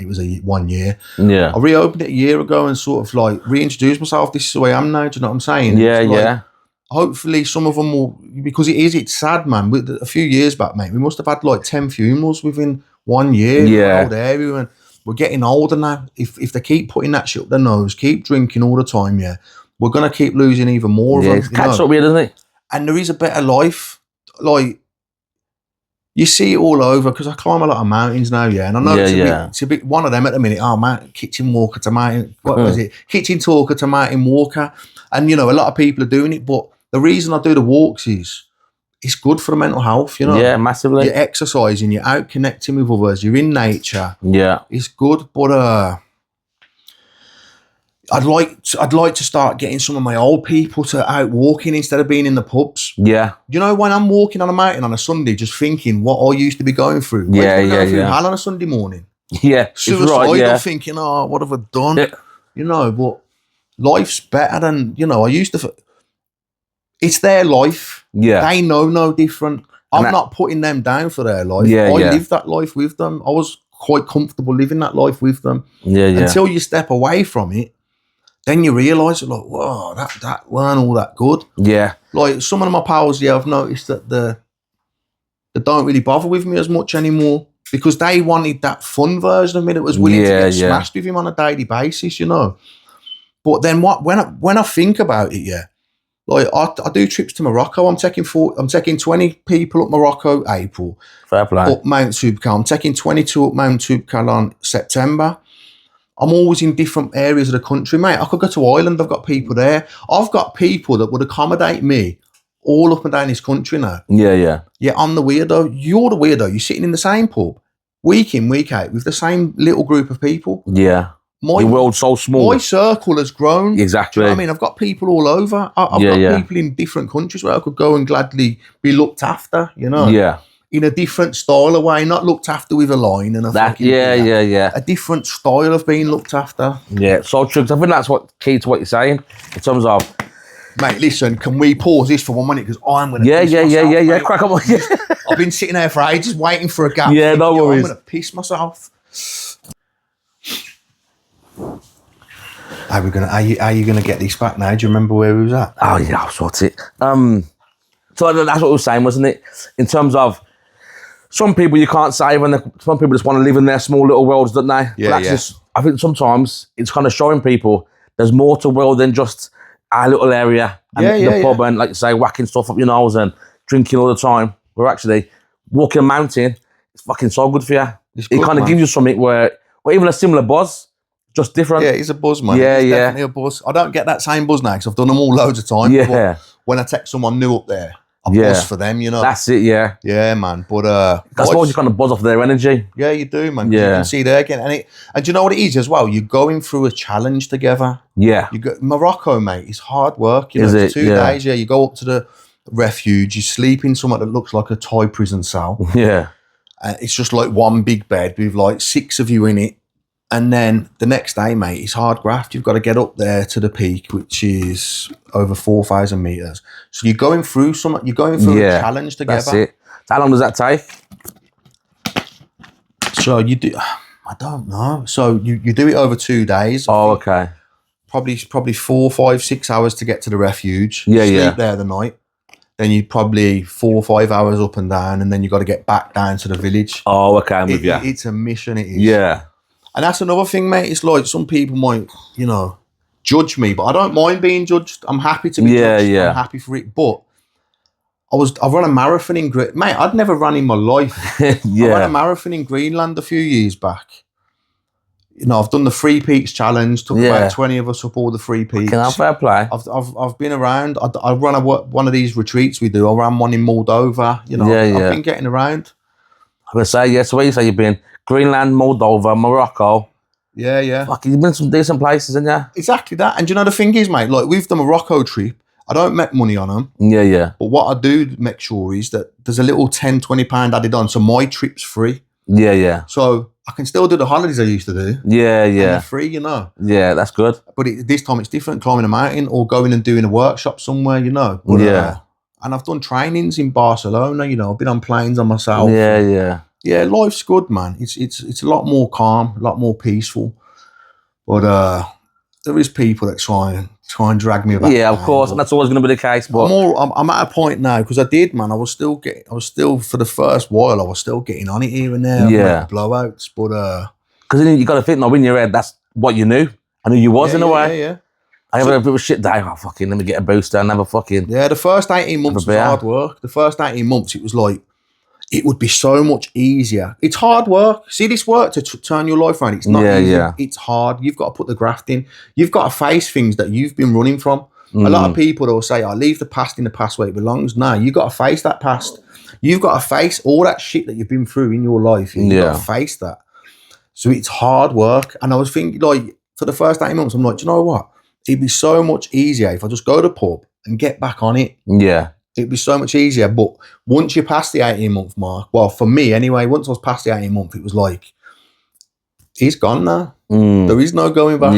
It was 1 year. Yeah. I reopened it a year ago and sort of like reintroduced myself. This is who I am now. Do you know what I'm saying? Yeah. Hopefully some of them will, because it's sad, man. A few years back, mate, we must have had like 10 funerals within 1 year in the old area, and we're getting older now. If they keep putting that shit up their nose, keep drinking all the time, we're going to keep losing even more of them. It's catch up weird, isn't it? And there is a better life. Like, you see it all over, because I climb a lot of mountains now, and I know it's a bit one of them at the minute. Oh, man, kitchen walker to mountain, what was it? Kitchen talker to mountain walker. And, you know, a lot of people are doing it, but the reason I do the walks is it's good for the mental health, you know. Yeah, massively. You're exercising, you're out connecting with others, you're in nature. Yeah. It's good, but I'd like to start getting some of my old people to out walking instead of being in the pubs. Yeah. You know, when I'm walking on a mountain on a Sunday, just thinking what I used to be going through. Yeah. Hell on a Sunday morning. Yeah. Suicidal, right, thinking, oh, what have I done? Yeah. You know, but life's better than, you know, I used to. It's their life. Yeah. They know no different. I'm not putting them down for their life. Yeah, I lived that life with them. I was quite comfortable living that life with them. Yeah. Until you step away from it, then you realise, like, whoa, that weren't all that good. Yeah. Like, some of my pals, I've noticed that they don't really bother with me as much anymore, because they wanted that fun version of me that was willing to get smashed with him on a daily basis, you know. But then when I think about it, like I do trips to Morocco. I'm taking 20 people up Morocco April. Fair play. Up Mount Toubkal. I'm taking 22 up Mount Toubkal on September. I'm always in different areas of the country, mate. I could go to Ireland. I've got people there. I've got people that would accommodate me all up and down this country now. Yeah. Yeah, I'm the weirdo. You're the weirdo. You're sitting in the same pub, week in, week out, with the same little group of people. Yeah. The world's so small. My circle has grown. Exactly. Do you know what I mean? I've got people all over. I've got people in different countries where I could go and gladly be looked after, you know? Yeah. In a different style of way, not looked after with a line and a fucking... Yeah. A different style of being looked after. Yeah, so true. 'Cause I think that's what key to what you're saying in terms of... Mate, listen, can we pause this for 1 minute? Because I'm going to piss myself. Yeah. Crack up. I've been sitting there for ages waiting for a gap. Yeah, no worries. I'm going to piss myself. Are you gonna get this back now? Do you remember where we was at? Oh yeah, I'll sort it. So that's what we were saying, wasn't it? In terms of some people you can't save, and some people just want to live in their small little worlds, don't they? Yeah, I think sometimes it's kind of showing people there's more to the world than just our little area and the pub and, like you say, whacking stuff up your nose and drinking all the time. We're actually walking a mountain. It's fucking so good for you. It kind of gives you something or even a similar buzz. Just different. Yeah, it's a buzz, man. Yeah, it's definitely a buzz. I don't get that same buzz now because I've done them all loads of times. Yeah. But when I take someone new up there, I buzz for them, you know. That's it, yeah. Yeah, man. But I suppose you kind of buzz off their energy. Yeah, you do, man. Yeah. You can see there again. And do you know what it is as well? You're going through a challenge together. Yeah. Morocco, mate, it's hard work. You know, it's 2 days, you go up to the refuge, you sleep in something that looks like a Thai prison cell. Yeah. It's just like one big bed with like 6 of you in it. And then the next day, mate, it's hard graft. You've got to get up there to the peak, which is over 4,000 meters. So you're going through a challenge together. That's it. How long does that take? So you do, I don't know. So you do it over 2 days. Oh, okay. Probably 4, 5, 6 hours to get to the refuge. Yeah, Sleep there the night. Then you probably 4 or 5 hours up and down, and then you got to get back down to the village. Oh, okay, I'm with you. It's a mission, it is. Yeah. And that's another thing, mate. It's like some people might, you know, judge me, but I don't mind being judged. I'm happy to be judged. Yeah. I'm happy for it. But I've run a marathon in Greenland. Mate, I'd never run in my life. I ran a marathon in Greenland a few years back. You know, I've done the Three Peaks Challenge. Took about 20 of us up all the Three Peaks. Can I fair play? I've been around. I run one of these retreats we do. I ran one in Moldova. You know, I've been getting around. I'm gonna say yes. Where you say you've been? Greenland, Moldova, Morocco. Yeah. Fuck, you've been some decent places, haven't you? Exactly that. And you know the thing is, mate, like with the Morocco trip, I don't make money on them. Yeah. But what I do make sure is that there's a little £10-20 added on, so my trip's free. Yeah. So I can still do the holidays I used to do. Yeah. And they're free, you know. Yeah, that's good. But this time it's different, climbing a mountain or going and doing a workshop somewhere, you know. But, and I've done trainings in Barcelona, you know. I've been on planes on myself. Yeah. Yeah, life's good, man. It's a lot more calm, a lot more peaceful. But there is people that try and drag me back. Yeah, of course, and that's always going to be the case. But I'm at a point now because I did, man. I was still for the first while. I was still getting on it here and there. Yeah, blowouts, but because then you got to think, like, in your head, that's what you knew and who you was in a way. Yeah. I have a bit of a shit day. Oh, fucking, let me get a booster and have a fucking. Yeah, the first 18 months was hard work. The first 18 months, it was like, it would be so much easier. It's hard work. See, this work to turn your life around. It's not easy. Yeah. It's hard. You've got to put the graft in. You've got to face things that you've been running from. A lot of people will say, "I leave the past in the past where it belongs." No, you've got to face that past. You've got to face all that shit that you've been through in your life. You've got to face that. So it's hard work. And I was thinking, like, for the first 8 months, I'm like, do you know what? It'd be so much easier if I just go to the pub and get back on it. Yeah. It'd be so much easier. But once you pass the 18-month mark, well, for me anyway, once I was past the 18 month, it was like, he's gone now. There is no going back.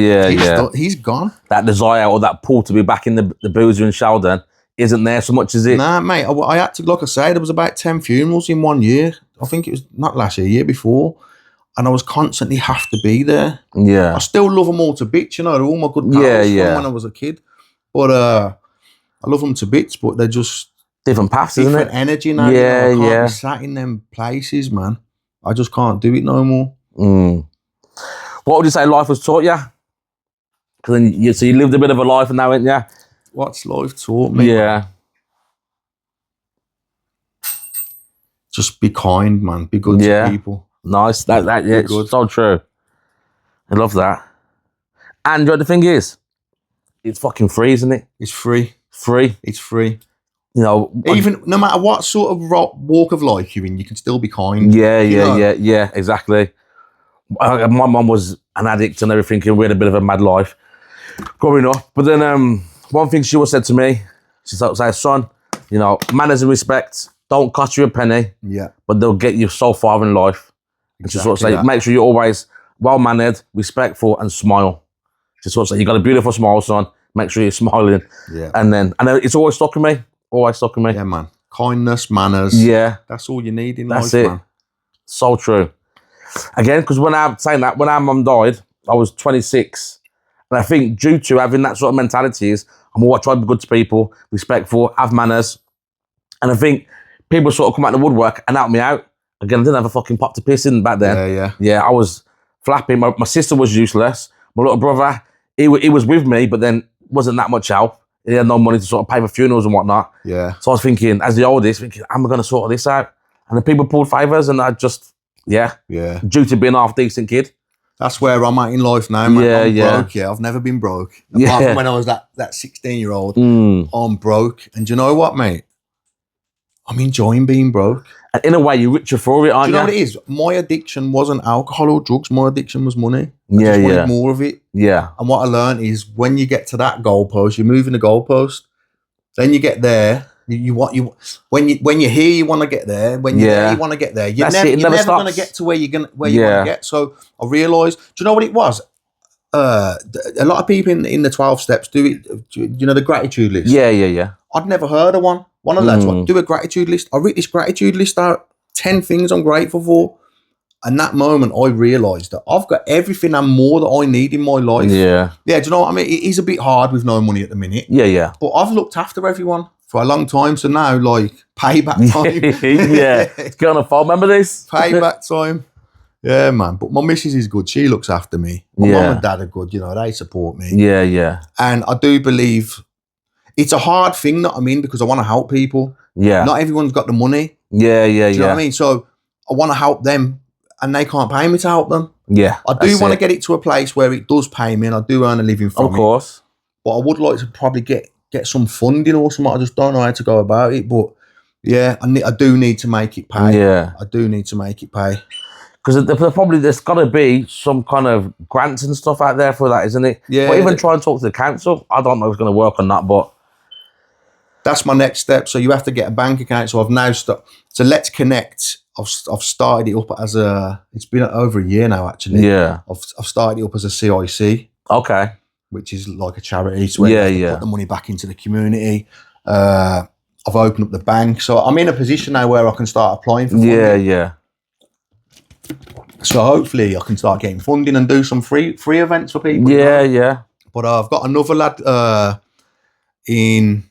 He's gone. That desire or that pull to be back in the boozer and Sheldon isn't there so much as it. Nah, mate. I had to, like I say, there was about 10 funerals in 1 year. I think it was not last year before. And I was constantly have to be there. Yeah. I still love them all to bits, you know. They're all my good pals from when I was a kid. But I love them to bits, but they're just different paths, isn't it? Different energy now. Yeah, you know? I can't be sat in them places, man. I just can't do it no more. What would you say life has taught you? Because then you lived a bit of a life now, haven't you? What's life taught me? Yeah. Just be kind, man. Be good to people. Nice. It's good. So true. I love that. And the thing is, it's fucking free, isn't it? It's free. It's free. You know, even no matter what sort of walk of life you're in, you can still be kind. Yeah, exactly. My mum was an addict and everything, and we had a bit of a mad life growing up. But then one thing she always said to me, she said, "Son, you know, manners and respect don't cost you a penny, but they'll get you so far in life." And she sort of say, "Make sure you're always well-mannered, respectful, and smile." She sort of say, "You got a beautiful smile, son. Make sure you're smiling." Yeah. And it's always stuck with me. Always stuck with me. Yeah, man. Kindness, manners. Yeah. That's all you need in life, man. So true. Again, because when our mum died, I was 26. And I think due to having that sort of mentality is, I'm always trying to be good to people, respectful, have manners. And I think people sort of come out of the woodwork and help me out. Again, I didn't have a fucking pot to piss in back then. Yeah, I was flapping. My sister was useless. My little brother, he was with me, but then wasn't that much help. He had no money to sort of pay for funerals and whatnot. Yeah. So I was thinking, as the oldest, how am I going to sort this out? And the people pulled favours, and I just, due to being a half decent kid. That's where I'm at in life now, man. I'm broke, I've never been broke. Apart from when I was that 16-year-old, I'm broke. And do you know what, mate? I'm enjoying being broke. And in a way, you're richer for it, aren't you? Do you know what it is? My addiction wasn't alcohol or drugs. My addiction was money. I just wanted more of it. Yeah. And what I learned is when you get to that goalpost, you're moving the goalpost. Then you get there. When you're here, you want to get there. When you're there, you want to get there. You're never going to get to where you want to get. So I realised. Do you know what it was? A lot of people in the 12 steps do it. You know the gratitude list. Yeah. I'd never heard of one. One of the lads, do a gratitude list. I wrote this gratitude list out, 10 things I'm grateful for. And that moment, I realised that I've got everything and more that I need in my life. Yeah, do you know what I mean? It is a bit hard with no money at the minute. Yeah. But I've looked after everyone for a long time. So now, like, payback time. Get on a phone, remember this? Payback time. Yeah, man. But my missus is good. She looks after me. My mum and dad are good. You know, they support me. Yeah. And I do believe... It's a hard thing that I'm in because I want to help people. Yeah. Not everyone's got the money. Yeah. Do you know what I mean? So I want to help them and they can't pay me to help them. Yeah. I do want to get it to a place where it does pay me and I do earn a living from it. Of course. But I would like to probably get some funding or something. I just don't know how to go about it. But yeah, I do need to make it pay. Yeah. I do need to make it pay. Because there's got to be some kind of grants and stuff out there for that, isn't it? Yeah. But even try and talk to the council. I don't know if it's going to work on that, but that's my next step. So you have to get a bank account. So I've now started. So Let's Connect. I've started it up as it's been over a year now, actually. Yeah. I've started it up as a CIC. Okay. Which is like a charity. So you have to put the money back into the community. I've opened up the bank. So I'm in a position now where I can start applying for funding. Yeah. So hopefully I can start getting funding and do some free events for people. Yeah. But I've got another lad in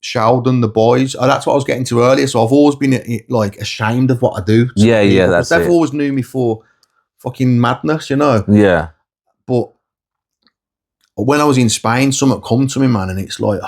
Sheldon, the boys. That's what I was getting to earlier. So I've always been like ashamed of what I do. Yeah, that's it. They've always knew me for fucking madness, you know. Yeah. But when I was in Spain, something come to me, man, and it's like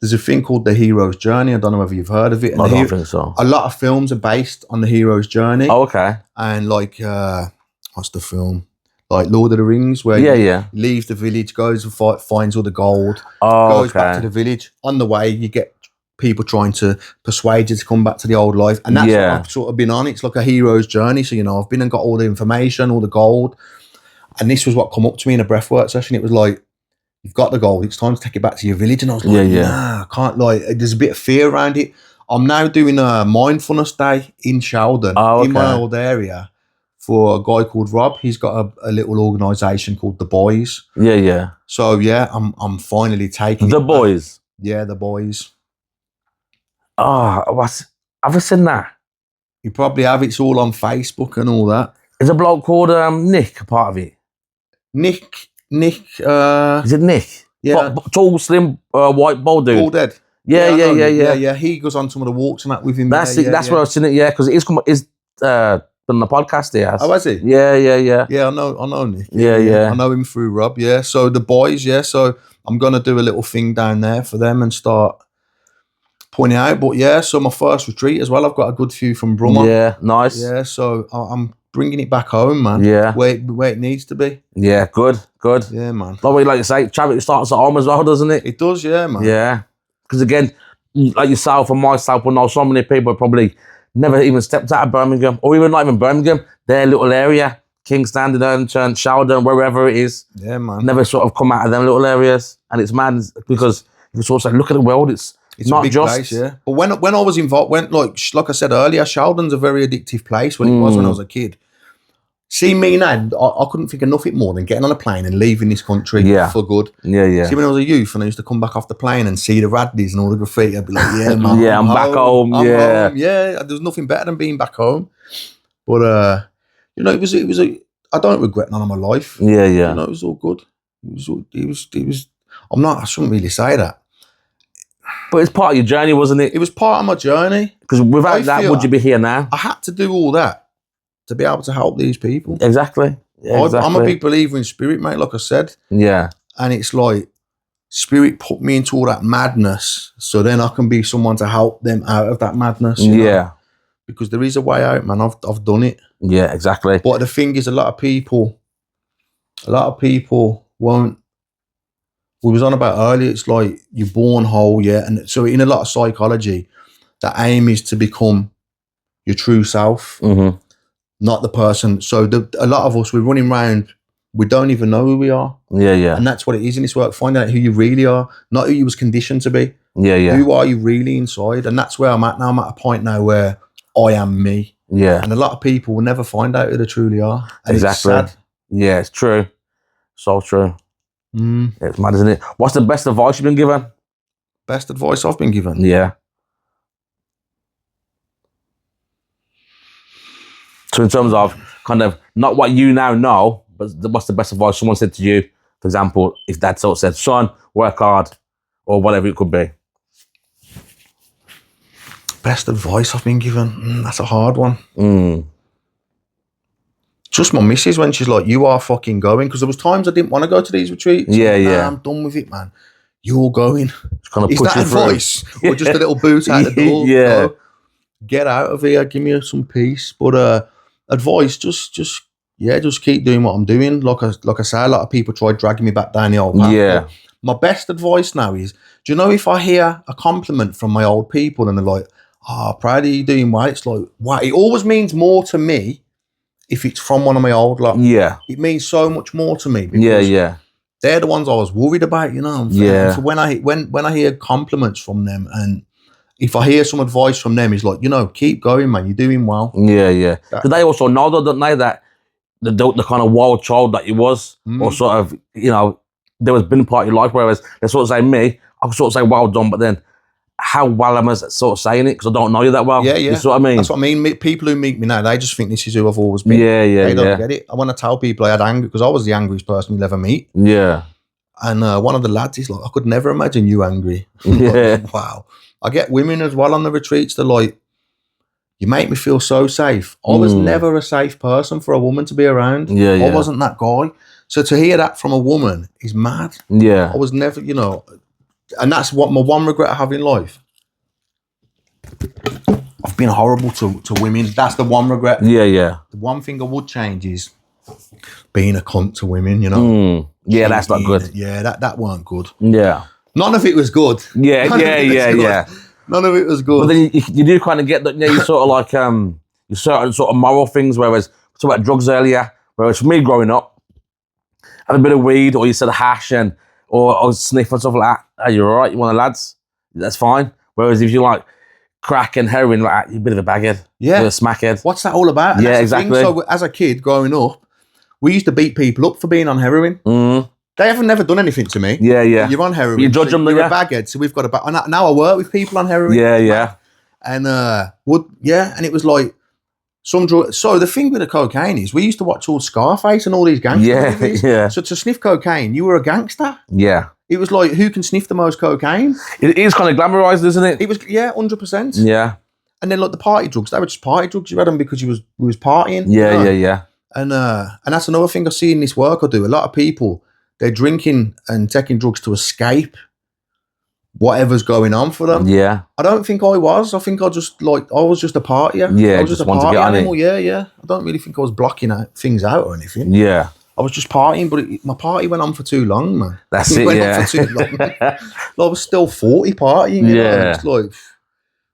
there's a thing called the hero's journey. I don't know whether you've heard of it. I don't think so. A lot of films are based on the hero's journey. Oh, okay. And like, what's the film? Like Lord of the Rings, where he leaves the village, goes and finds all the gold, goes back to the village. On the way, you get people trying to persuade you to come back to the old life. And that's what I've sort of been on. It's like a hero's journey. So, you know, I've been and got all the information, all the gold. And this was what come up to me in a breathwork session. It was like, you've got the gold. It's time to take it back to your village. And I was like, nah, I can't. Like, there's a bit of fear around it. I'm now doing a mindfulness day in Sheldon, in my old area, for a guy called Rob. He's got a little organisation called The Boys. Yeah. So yeah, I'm finally taking The Boys. Yeah, The Boys. Have you seen that? You probably have. It's all on Facebook and all that. There's a bloke called Nick, a part of it. Nick. Is it Nick? Yeah. Tall, slim, white, bald dude. Bald head. Yeah. He goes on some of the walks and that with him. That's it. That's where I've seen it. Yeah, because he's done the podcast. He has. Oh, has he? Yeah. Yeah, I know Nick. Yeah. I know him through Rob. Yeah. So The Boys. Yeah. So I'm gonna do a little thing down there for them and start pointing out. But yeah, so my first retreat as well. I've got a good few from Brummer. Yeah, nice. Yeah. So I'm bringing it back home, man. Yeah. Where it needs to be. Yeah, good. Yeah, man. Like you say, charity starts at home as well, doesn't it? It does, yeah, man. Yeah. Because again, like yourself and myself, we know so many people probably never even stepped out of Birmingham, or even not even Birmingham, their little area, Kingston, Ernton, Sheldon, wherever it is. Yeah, man. Never sort of come out of them little areas. And it's mad because you sort of say, look at the world, it's not a big just place, yeah. But when I was involved, like I said earlier, Sheldon's a very addictive place when it was when I was a kid. See me now, I couldn't think of nothing more than getting on a plane and leaving this country for good. Yeah. See, when I was a youth and I used to come back off the plane and see the Radleys and all the graffiti, I'd be like, yeah, man. Yeah, I'm back home. I'm home. Yeah, there's nothing better than being back home. But, you know, I don't regret none of my life. Yeah. You know, it was all good. It was, I shouldn't really say that. But it's part of your journey, wasn't it? It was part of my journey. Because without that, would you be here now? I had to do all that to be able to help these people. Exactly. Yeah, I'm a big believer in spirit, mate, like I said. Yeah. And it's like, spirit put me into all that madness so then I can be someone to help them out of that madness. You know? Because there is a way out, man. I've done it. Yeah, exactly. But the thing is, a lot of people won't. We was on about earlier, it's like you're born whole, yeah. And so in a lot of psychology, the aim is to become your true self. Mm-hmm. Not the person. So a lot of us, we're running around, we don't even know who we are. Yeah. And that's what it is in this work. Find out who you really are, not who you was conditioned to be. Yeah. Who are you really inside? And that's where I'm at now. I'm at a point now where I am me. Yeah. And a lot of people will never find out who they truly are. And exactly. It's sad. Yeah, it's true. So true. It's mad, isn't it? What's the best advice you've been given? Best advice I've been given? Yeah. So in terms of kind of not what you now know, but what's the best advice someone said to you? For example, if dad sort of said, son, work hard, or whatever it could be. Best advice I've been given? That's a hard one. Just my missus when she's like, you are fucking going. Because there was times I didn't want to go to these retreats. Yeah. I'm done with it, man. You're going. Kind of is that advice? Or just a little boot out the door? Yeah. Get out of here. Give me some peace. But advice, just yeah, just keep doing what I'm doing. Like I say, a lot of people try dragging me back down the old path. Yeah. My best advice now is, do you know, if I hear a compliment from my old people and they're like, "Oh, proud of you doing well," it's like, wow, it always means more to me if it's from one of my old lot. Yeah. It means so much more to me Yeah, because they're the ones I was worried about, you know. Yeah. So when I hear compliments from them, and if I hear some advice from them, it's like, you know, keep going, man. You're doing well. Yeah. Because they also know, though, don't they, that the kind of wild child that he was, or sort of, you know, there was been part of your life, whereas they sort of say me, I could sort of say well done, but then how well am I sort of saying it because I don't know you that well. Yeah. You see what I mean? That's what I mean. People who meet me now, they just think this is who I've always been. They don't get it. I want to tell people I had anger because I was the angriest person you'll ever meet. Yeah. And one of the lads is like, I could never imagine you angry. Yeah. Like, wow. I get women as well on the retreats. They're like, you make me feel so safe. I was never a safe person for a woman to be around. I wasn't that guy. So to hear that from a woman is mad. Yeah. I was never, you know, and that's what my one regret I have in life. I've been horrible to women. That's the one regret. Yeah. The one thing I would change is being a cunt to women, you know. Yeah, that's not good. Yeah, that weren't good. Yeah. None of it was good. Yeah. None of it was good. But then you do kind of get that, you know, you sort of like, you certain sort of moral things, whereas, we talked about drugs earlier, whereas for me growing up, having a bit of weed, or you said hash or sniff and stuff like that, hey, you're all right, you're one of the lads, that's fine. Whereas if you like crack and heroin, like that, you're a bit of a baghead. Yeah. You're a smackhead. What's that all about? And yeah, that's exactly. So as a kid growing up, we used to beat people up for being on heroin. They haven't never done anything to me. Yeah. You're on heroin. You judge them, you're a baghead, so we've got to. Now I work with people on heroin. Yeah. And and it was like some drug. So the thing with the cocaine is, we used to watch all Scarface and all these gangster movies. Yeah. So to sniff cocaine, you were a gangster. Yeah. It was like, who can sniff the most cocaine? It is kind of glamorized, isn't it? It was, 100%. Yeah. And then like the party drugs, they were just party drugs. You had them because we was partying. Yeah, you know? yeah. And that's another thing I see in this work I do. A lot of people, they're drinking and taking drugs to escape whatever's going on for them. Yeah. I don't think I was. I think I was just a partier. Yeah, I was just a want to party get on animal. it. Yeah. I don't really think I was blocking things out or anything. Yeah. I was just partying, but my party went on for too long, man. That's it, went yeah. on for too long. I was still 40 partying. You know? It's like,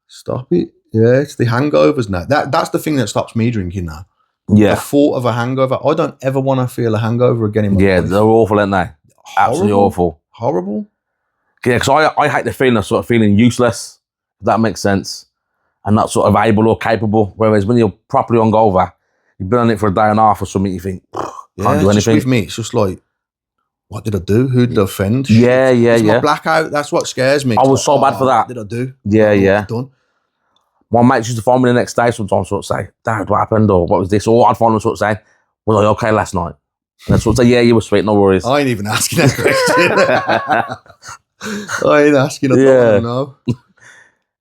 stop it. Yeah, it's the hangovers now. That's the thing that stops me drinking now. Yeah. The thought of a hangover. I don't ever want to feel a hangover again in my life. Yeah, they're awful, aren't they? Absolutely awful. Horrible. Yeah, because I hate the feeling of sort of feeling useless, if that makes sense, and not sort of able or capable. Whereas when you're properly hungover, you've been on it for a day and a half or something, you think, can't do anything. Just with me, it's just like, what did I do? Who did I offend? Yeah. My blackout. That's what scares me. I was so bad for that. What did I do? Yeah. Done. My mates used to phone me the next day sometimes, sort of say, Dad, what happened? Or what was this? Or I'd phone them sort of saying, was I okay last night? And I'd sort of say, yeah, you were sweet, no worries. I ain't even asking that question. I ain't asking, I don't know.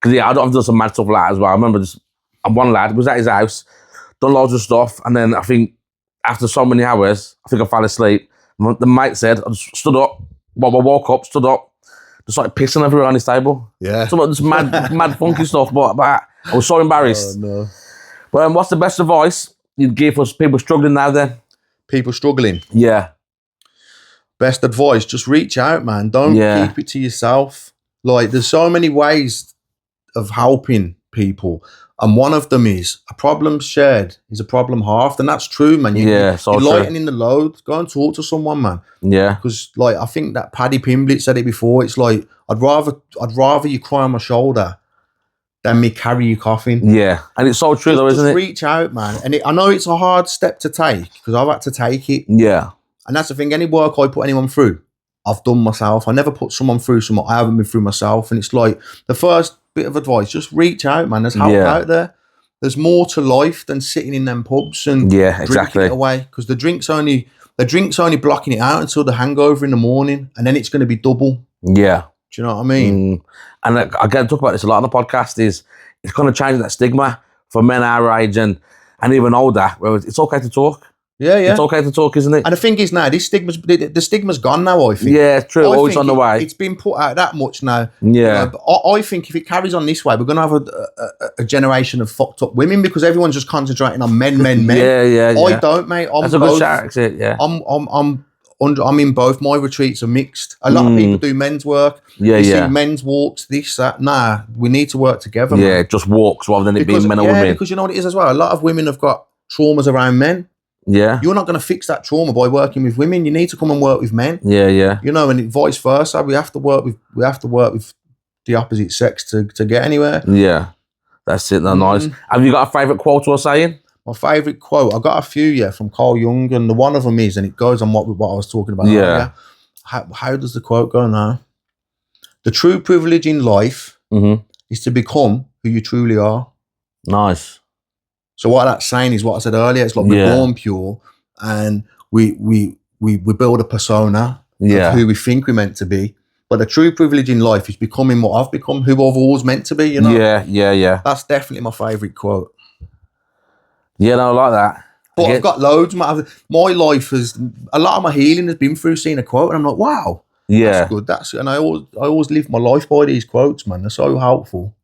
Because I've done some mad stuff like that as well. I remember just one lad was at his house, done loads of stuff, and then I think after so many hours, I think I fell asleep. The mate said, I just stood up, I woke up, stood up, just like pissing everywhere on his table. Yeah. Some just mad funky stuff, but I was so embarrassed. Oh, no. But what's the best advice you'd give us people struggling now then? People struggling? Yeah. Best advice, just reach out, man. Don't keep it to yourself. Like, there's so many ways of helping people. And one of them is a problem shared is a problem halved. And that's true, man. You're lightening the load. Go and talk to someone, man. Yeah. Because, like, I think that Paddy Pimblett said it before. It's like, I'd rather you cry on my shoulder than me carry your coffin. Yeah. And it's so true, though, isn't it? Just reach out, man. And I know it's a hard step to take because I've had to take it. Yeah. And that's the thing. Any work I put anyone through, I've done myself. I never put someone through something I haven't been through myself. And it's like the first bit of advice, just reach out, man. There's help out there. There's more to life than sitting in them pubs and drinking it away. Because the drink's only blocking it out until the hangover in the morning, and then it's going to be double. Yeah. Do you know what I mean? And again, talk about this a lot on the podcast. It's going to change that stigma for men our age and even older. Where it's okay to talk. Yeah, yeah. It's okay to talk, isn't it? And the thing is now, the stigma's gone now, I think. Yeah, true. I Always think on the way. It's been put out that much now. Yeah. But I think if it carries on this way, we're going to have a generation of fucked up women because everyone's just concentrating on men. Yeah. I don't, mate. That's a good shout, actually, yeah. I'm in both. My retreats are mixed. A lot of people do men's work. Yeah, you see men's walks, this, that. Nah, we need to work together, Yeah, man. just walks rather than it being men or women. Yeah, because you know what it is as well? A lot of women have got traumas around men. Yeah. You're not going to fix that trauma by working with women. You need to come and work with men. Yeah. You know, and vice versa. We have to work with the opposite sex to get anywhere. Yeah. That's it. That's nice. Have you got a favourite quote or saying? My favourite quote, I got a few, from Carl Jung, and the one of them is, and it goes on what I was talking about earlier. How does the quote go now? The true privilege in life is to become who you truly are. Nice. So what that's saying is what I said earlier. It's like we're born pure, and we build a persona of who we think we're meant to be. But the true privilege in life is becoming what I've become, who I've always meant to be. You know. Yeah. That's definitely my favourite quote. Yeah, no, I like that. But I've got loads. My life has, a lot of my healing has been through seeing a quote, and I'm like, wow, that's good. And I always live my life by these quotes, man. They're so helpful.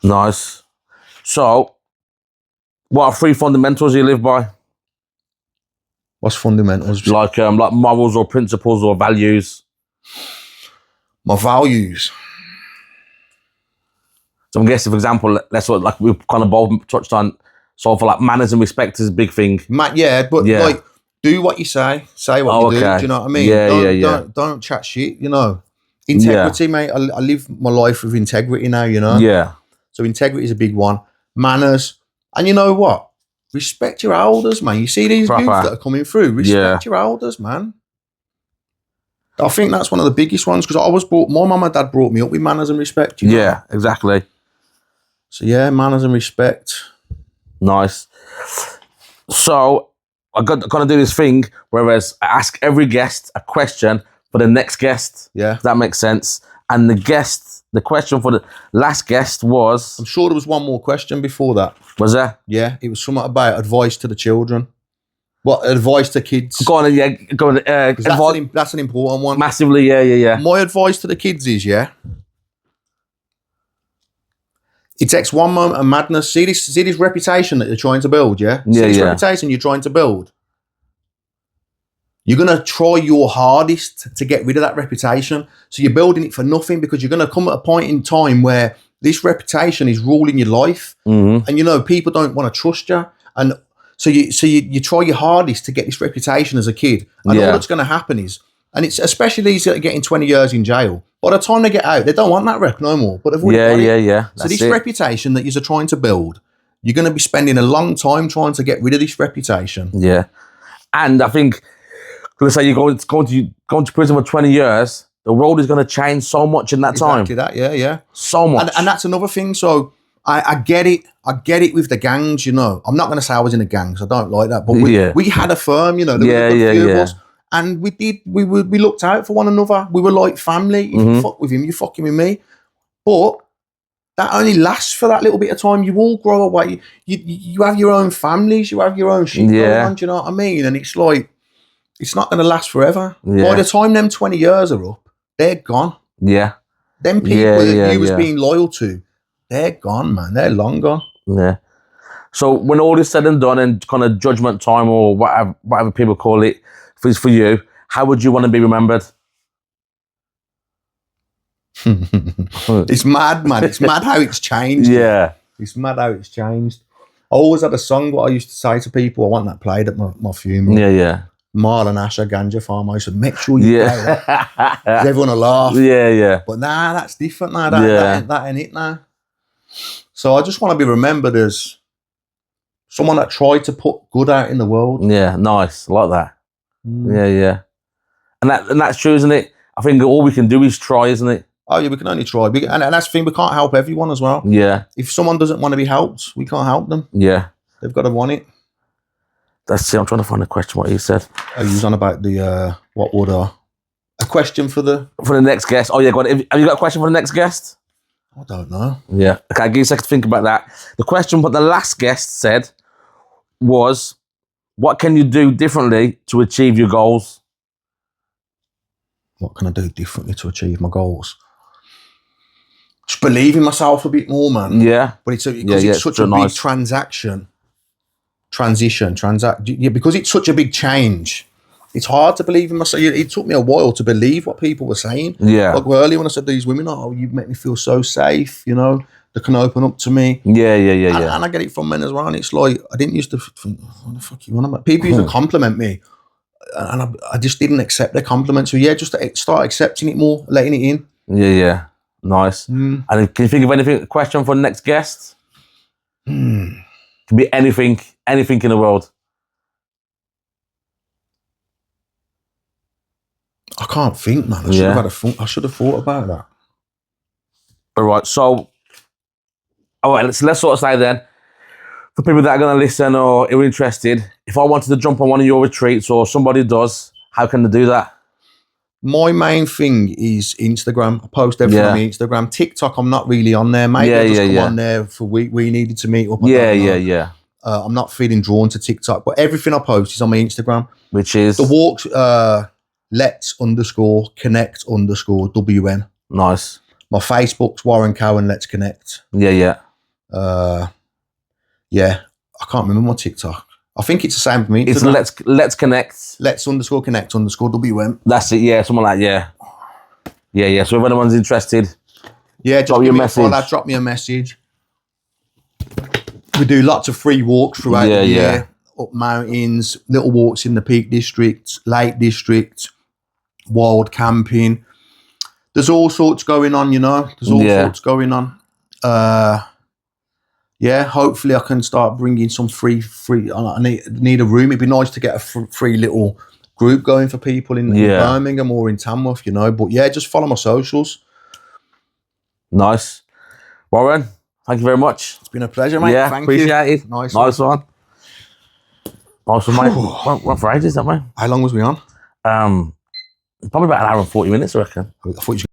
Nice. So, what are 3 fundamentals you live by? What's fundamentals? Like morals or principles or values? My values. So I'm guessing, for example, that's what like we've kind of both touched on. So for like manners and respect is a big thing. Like do what you say what you do. Do you know what I mean? Don't chat shit. You know, integrity, mate. I live my life with integrity now. You know. Yeah. So integrity is a big one. Manners, and you know what? Respect your elders, man. You see these youths that are coming through. Respect your elders, man. I think that's one of the biggest ones because my mum and dad brought me up with manners and respect. You know? Yeah, exactly. So yeah, manners and respect. Nice. So I got to do this thing, whereas I ask every guest a question for the next guest. Yeah. If that makes sense. And the question for the last guest was... I'm sure there was one more question before that. Was there? Yeah, it was something about advice to the children. What, advice to kids? Go on, go on. That's an important one. Massively, yeah. My advice to the kids is, it takes one moment of madness. See this reputation that you're trying to build, See this reputation you're trying to build. You're going to try your hardest to get rid of that reputation. So you're building it for nothing because you're going to come at a point in time where this reputation is ruling your life. And, you know, people don't want to trust you. And so you try your hardest to get this reputation as a kid. And all that's going to happen is, and it's especially these that are getting 20 years in jail. By the time they get out, they don't want that rep no more. But they've already got it. So this reputation that you're trying to build, you're going to be spending a long time trying to get rid of this reputation. Yeah. And I think, let's say you're going to prison for 20 years, the world is going to change so much in that time. Exactly that, yeah. So much. And that's another thing. So I get it. I get it with the gangs, you know. I'm not going to say I was in a gang, so I don't like that. But we had a firm, you know. There were a few of us. And we looked out for one another. We were like family. If you fuck with him, you're fucking with me. But that only lasts for that little bit of time. You all grow away. You have your own families. You have your own shit going on. Do you know what I mean? And it's like, it's not going to last forever. By the time them 20 years are up, they're gone. Yeah. Them people that you was being loyal to, they're gone, man. They're long gone. Yeah. So when all is said and done and kind of judgment time or whatever people call it, for you, how would you want to be remembered? It's mad, man. It's mad how it's changed. Yeah. It's mad how it's changed. I always had a song what I used to say to people. I want that played at my funeral. Yeah. Marl and Asher, Ganja Farm. I used to make sure you play that. Everyone will laugh. Yeah. But nah, that's different now. That ain't it now. So I just want to be remembered as someone that tried to put good out in the world. Yeah, nice. I like that. Yeah. And that's true, isn't it? I think all we can do is try, isn't it? Oh yeah, we can only try. And that's the thing, we can't help everyone as well. Yeah. If someone doesn't want to be helped, we can't help them. Yeah. They've got to want it. That's it. I'm trying to find a question what you said. Oh, you was on about the what would a question for the next guest. Oh yeah, go on. Have you got a question for the next guest? I don't know. Yeah. Okay, I'll give you a second to think about that. The question what the last guest said was, What can you do differently to achieve your goals? What can I do differently to achieve my goals? Just believe in myself a bit more, man. Yeah. But it's such a big because it's such a big change. It's hard to believe in myself. It took me a while to believe what people were saying. Yeah. Like earlier when I said to these women, oh, you make me feel so safe, you know, they can open up to me. Yeah. And I get it from men as well. And it's like, I didn't used to think, what the fuck you want about? People used to compliment me. And I just didn't accept their compliments. So yeah, just start accepting it more, letting it in. Yeah. Nice. And can you think of anything, a question for the next guest? Can be anything in the world. I can't think, man. I should have thought about that. All right. So, all right. Let's sort of say then, for people that are going to listen or are interested, if I wanted to jump on one of your retreats or somebody does, how can they do that? My main thing is Instagram. I post everything on Instagram. TikTok, I'm not really on there. Maybe I just come on there for we needed to meet up. Yeah. I'm not feeling drawn to TikTok, but everything I post is on my Instagram. Which is? The walks, let's_connect_WN. Nice. My Facebook's Warren Cowan, Let's Connect. Yeah. I can't remember my TikTok. I think it's the same for me. It's let's connect. Let's_connect_WN. That's it. Yeah, something like yeah. So if anyone's interested, just drop me a message. Drop me a message. We do lots of free walks throughout the year, up mountains, little walks in the Peak District, Lake District, wild camping. There's all sorts going on, you know. There's all sorts going on. Hopefully I can start bringing some free. I need a room. It'd be nice to get a free little group going for people in Birmingham or in Tamworth, you know. But yeah, just follow my socials. Nice. Warren, thank you very much. It's been a pleasure, mate. Yeah, thank you. Appreciate it. Nice one. Nice one, mate. What for ages, that, mate? How long was we on? Probably about an hour and 40 minutes, I reckon. I thought you were